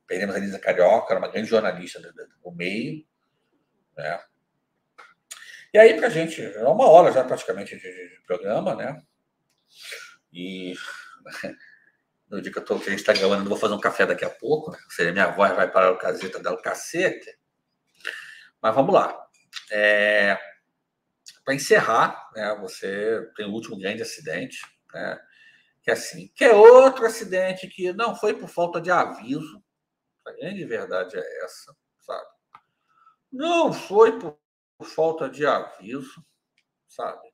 perdemos a Elisa Carioca, era uma grande jornalista do meio, né? E aí, pra gente, é 1 hora já praticamente de programa, né? E no dia que a gente está gravando, eu vou fazer um café daqui a pouco, né? Ou seja, minha voz vai parar o caseta dar o cacete. Mas vamos lá. Para encerrar, né, você tem o último grande acidente, né, que é outro acidente que não foi por falta de aviso. A grande verdade é essa, sabe? Não foi por falta de aviso, sabe?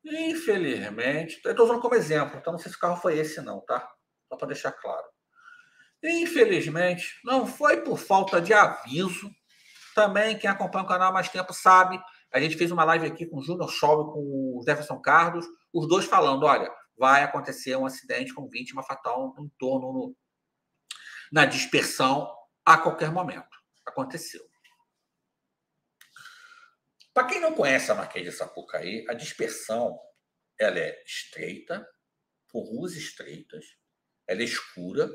Infelizmente, eu estou usando como exemplo, então não sei se o carro foi esse não, tá? Só para deixar claro. Infelizmente, não foi por falta de aviso. Também, quem acompanha o canal há mais tempo sabe, a gente fez uma live aqui com o Júnior Scholl e com o Jefferson Carlos, os dois falando, olha, vai acontecer um acidente com vítima fatal em torno na dispersão a qualquer momento. Aconteceu. Para quem não conhece a Marquês de Sapucaí, a dispersão ela é estreita, com ruas estreitas, ela é escura,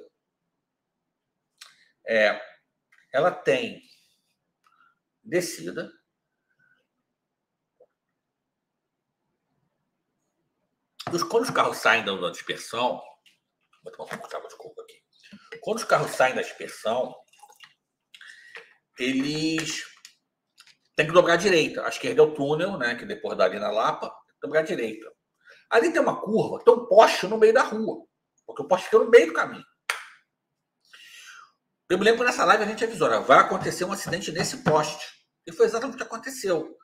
ela tem descida. Quando os carros saem da dispersão, vou tomar um pouco de água de coco aqui. Quando os carros saem da dispersão, eles têm que dobrar à direita. A esquerda é o túnel, né? Que depois dali na Lapa, dobrar à direita. Ali tem uma curva, tem um poste no meio da rua, porque o poste fica no meio do caminho. Eu me lembro que nessa live a gente avisou, né? Vai acontecer um acidente nesse poste. E foi exatamente o que aconteceu.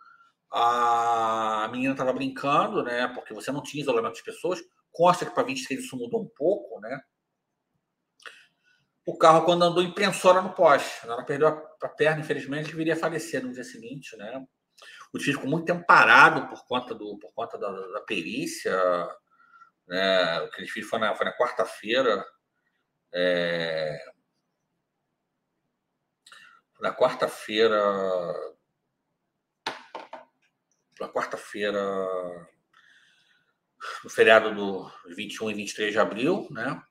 A menina estava brincando, né? Porque você não tinha isolamento de pessoas. Consta que para 23 isso mudou um pouco, né? O carro, quando andou, imprensou ela no poste. Ela perdeu a perna, infelizmente, que viria a falecer no dia seguinte, né? O tiro ficou muito tempo parado por conta da perícia, né? O que eles fizeram foi na quarta-feira. Na quarta-feira. No feriado do 21 e 23 de abril, né?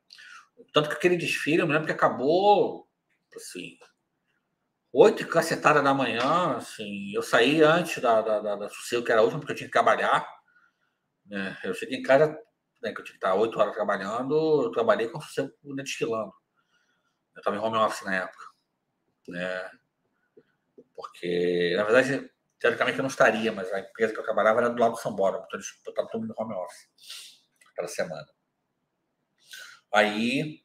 Tanto que aquele desfile, eu me lembro que acabou, assim, 8 e cacetada da manhã, assim, eu saí antes da Sossego, que era a última, porque eu tinha que trabalhar, né? Eu cheguei em casa, né, que eu tinha que estar 8 horas trabalhando, eu trabalhei com o Sossego desfilando. Eu estava em home office na época, né? Porque, na verdade, teoricamente eu não estaria, mas a empresa que eu trabalhava era do lado do Sambódromo, então eles botavam todo mundo em home office aquela semana. Aí,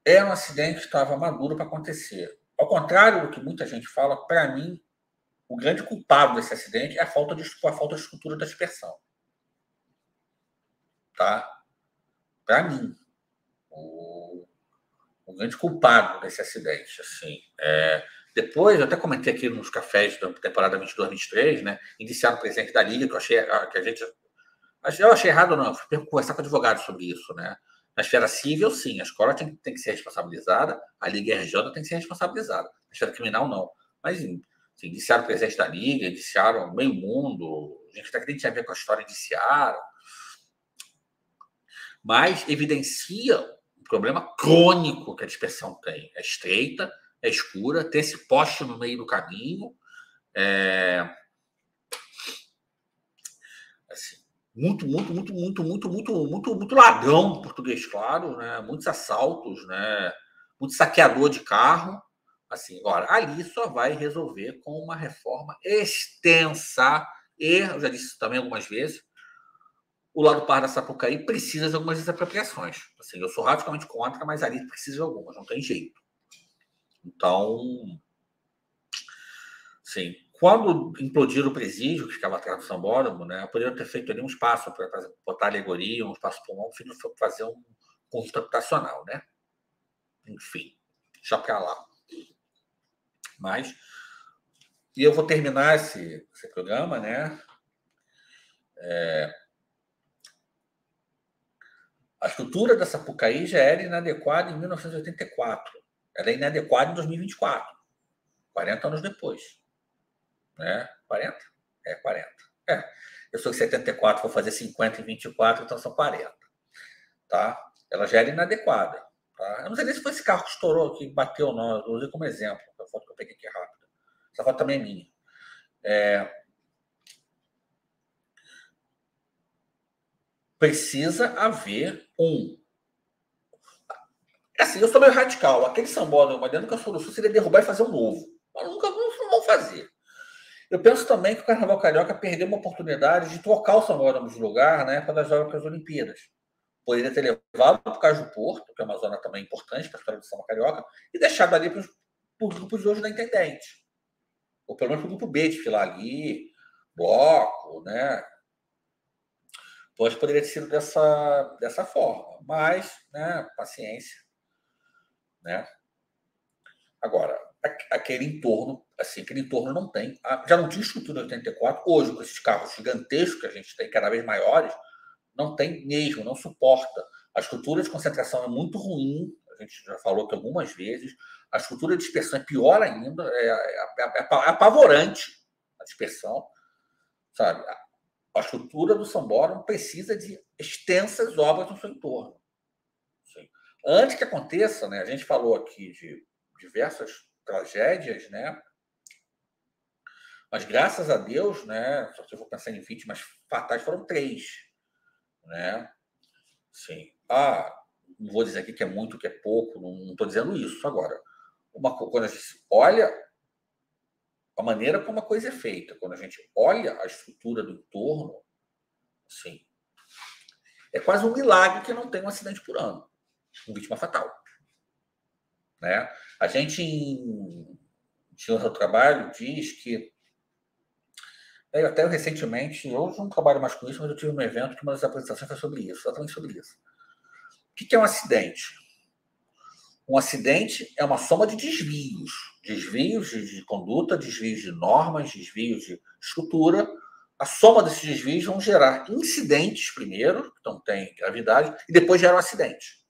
é um acidente que estava maduro para acontecer. Ao contrário do que muita gente fala, para mim, o grande culpado desse acidente é a falta de estrutura da dispersão. Tá? Para mim, o grande culpado desse acidente. Assim, depois, eu até comentei aqui nos cafés da temporada 22-23, né? Indiciaram o presidente da Liga, que eu achei que a gente. Eu achei errado, não. Fui conversar com advogados sobre isso, né? Na esfera civil, sim, a escola tem que ser responsabilizada, a Liga RJ tem que ser responsabilizada. Na esfera criminal, não. Mas, assim, indiciaram o presidente da Liga, indiciaram meio mundo, gente até que nem tinha a ver com a história, indiciaram. Mas evidencia um problema crônico que a dispersão tem. É estreita, é escura, tem esse poste no meio do caminho, assim, muito ladrão português, claro, né? Muitos assaltos, né? Muito saqueador de carro. Assim, agora, ali só vai resolver com uma reforma extensa. E, eu já disse isso também algumas vezes, o lado par da Sapucaí precisa de algumas desapropriações. Assim, eu sou radicalmente contra, mas ali precisa de algumas, não tem jeito. Então, sim, quando implodiram o presídio, que ficava atrás do Sambódromo, né, poderiam ter feito ali um espaço para botar alegoria, um espaço pulmão, para fazer um conjunto habitacional, né? Enfim, já para lá. Mas, e eu vou terminar esse programa, né? A estrutura da Sapucaí já era inadequada em 1984. Ela é inadequada em 2024, 40 anos depois. Né? 40? 40. Eu sou de 74, vou fazer 50 em 24, então são 40. Tá? Ela já era inadequada. Tá? Eu não sei nem se foi esse carro que estourou, que bateu, não. Eu usei como exemplo, a foto que eu peguei aqui rápido. Essa foto também é minha. Precisa haver assim, eu sou meio radical. Aquele sambódromo, mas dentro da solução seria derrubar e fazer um novo. Mas nunca vão fazer. Eu penso também que o Carnaval Carioca perdeu uma oportunidade de trocar o sambódromo de lugar, né, para as Jogos Olimpíadas. Poderia ter levado para o Cais do Porto, que é uma zona também importante para a história do samba carioca, e deixado ali para o grupo de hoje da Intendente. Ou pelo menos para o grupo B de filar ali, bloco, né? Então, poderia ter sido dessa forma. Mas, né, paciência. Né? Agora, aquele entorno não tem. Já não tinha estrutura em 84. Hoje, com esses carros gigantescos que a gente tem, cada vez maiores, não tem mesmo, não suporta. A estrutura de concentração é muito ruim, a gente já falou aqui algumas vezes. A estrutura de dispersão é pior ainda, é apavorante a dispersão, sabe? A estrutura do Sambódromo precisa de extensas obras no seu entorno. Sim. Antes que aconteça, né, a gente falou aqui de diversas tragédias, né? Mas graças a Deus, né? Se eu for pensar em vítimas fatais, foram 3, né? Sim. não vou dizer aqui que é muito, que é pouco, não estou dizendo isso agora. Quando a gente olha a maneira como a coisa é feita, quando a gente olha a estrutura do entorno, assim, é quase um milagre que não tem um acidente por ano, com vítima fatal. Né? A gente, em seu trabalho, diz que... Até recentemente, eu não trabalho mais com isso, mas eu tive um evento que uma das apresentações foi sobre isso, exatamente sobre isso. O que é um acidente? Um acidente é uma soma de desvios. Desvios de conduta, desvios de normas, desvios de estrutura. A soma desses desvios vão gerar incidentes primeiro, então tem gravidade, e depois gera um acidente.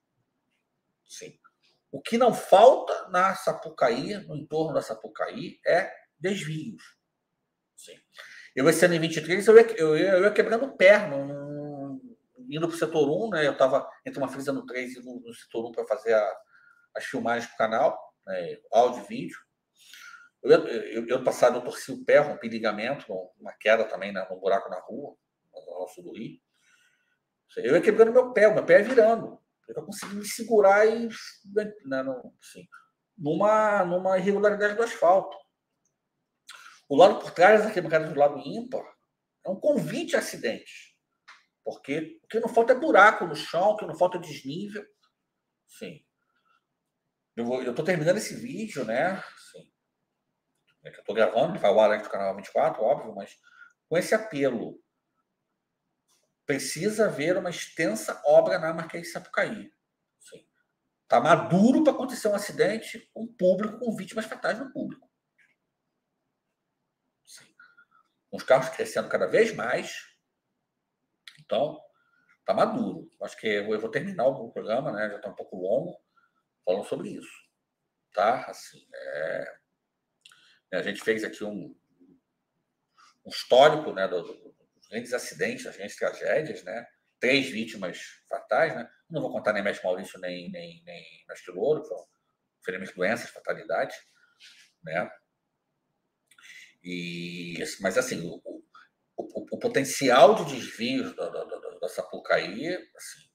Sim. O que não falta na Sapucaí, no entorno da Sapucaí, é desvios. Sim. Eu, esse ano em 23, eu ia quebrando o pé, indo para o setor 1, né? Eu estava entre uma frisa no 3 e no setor 1 para fazer as filmagens para o canal, né? Áudio e vídeo. Eu passado, eu torci o pé, rompi ligamento, uma queda também, né? Um buraco na rua, no sul do Rio. Eu ia quebrando meu pé virando. Eu consegui me segurar e, né, assim, numa irregularidade do asfalto. O lado por trás da quebrada do lado ímpar é um convite a acidentes. Porque o que não falta é buraco no chão, o que não falta é desnível. Sim. Eu estou terminando esse vídeo, né? Sim. É que eu estou gravando, vai ao ar antes do canal 24, óbvio, mas com esse apelo. Precisa haver uma extensa obra na Marquês de Sapucaí. Está maduro para acontecer um acidente com público, com vítimas fatais no público. Sim. Os carros crescendo cada vez mais. Então, está maduro. Acho que eu vou terminar o programa, né? Já está um pouco longo, falando sobre isso. Tá? Assim, a gente fez aqui um histórico, né, dos grandes acidentes, das grandes tragédias, né? 3 vítimas fatais, né? Não vou contar nem Mestre Maurício, nem Mestre Louro, que foram, infelizmente, doenças, fatalidades, né? Mas, assim, o potencial de desvios da Sapucaí, assim,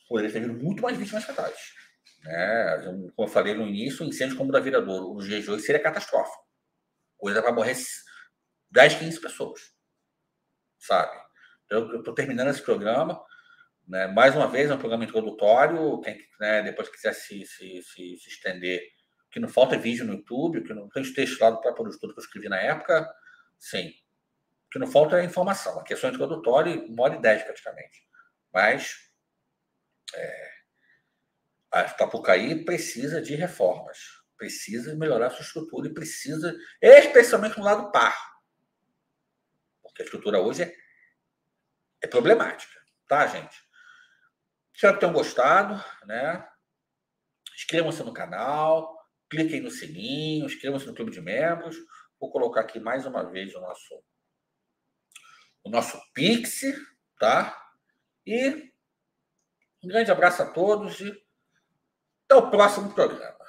poderia ter havido muito mais vítimas fatais. Né? Como eu falei no início, o incêndio como o da Viradouro, nos dias de hoje, seria catastrófico. Coisa para morrer 10, 15 pessoas. Sabe? Então, eu estou terminando esse programa. Né? Mais uma vez, é um programa introdutório. Quem, né, depois quiser se estender, o que não falta é vídeo no YouTube, o que não tem os textos lá do próprio estudo que eu escrevi na época. Sim. O que não falta é informação. Aqui é só introdutório, 1h10 praticamente. Mas a Sapucaí precisa de reformas. Precisa melhorar a sua estrutura e precisa, especialmente no lado par. Porque a estrutura hoje é problemática. Tá, gente? Espero que tenham gostado, né? Inscrevam-se no canal, cliquem no sininho, inscrevam-se no clube de membros. Vou colocar aqui mais uma vez o nosso Pix, tá? E um grande abraço a todos e até o próximo programa.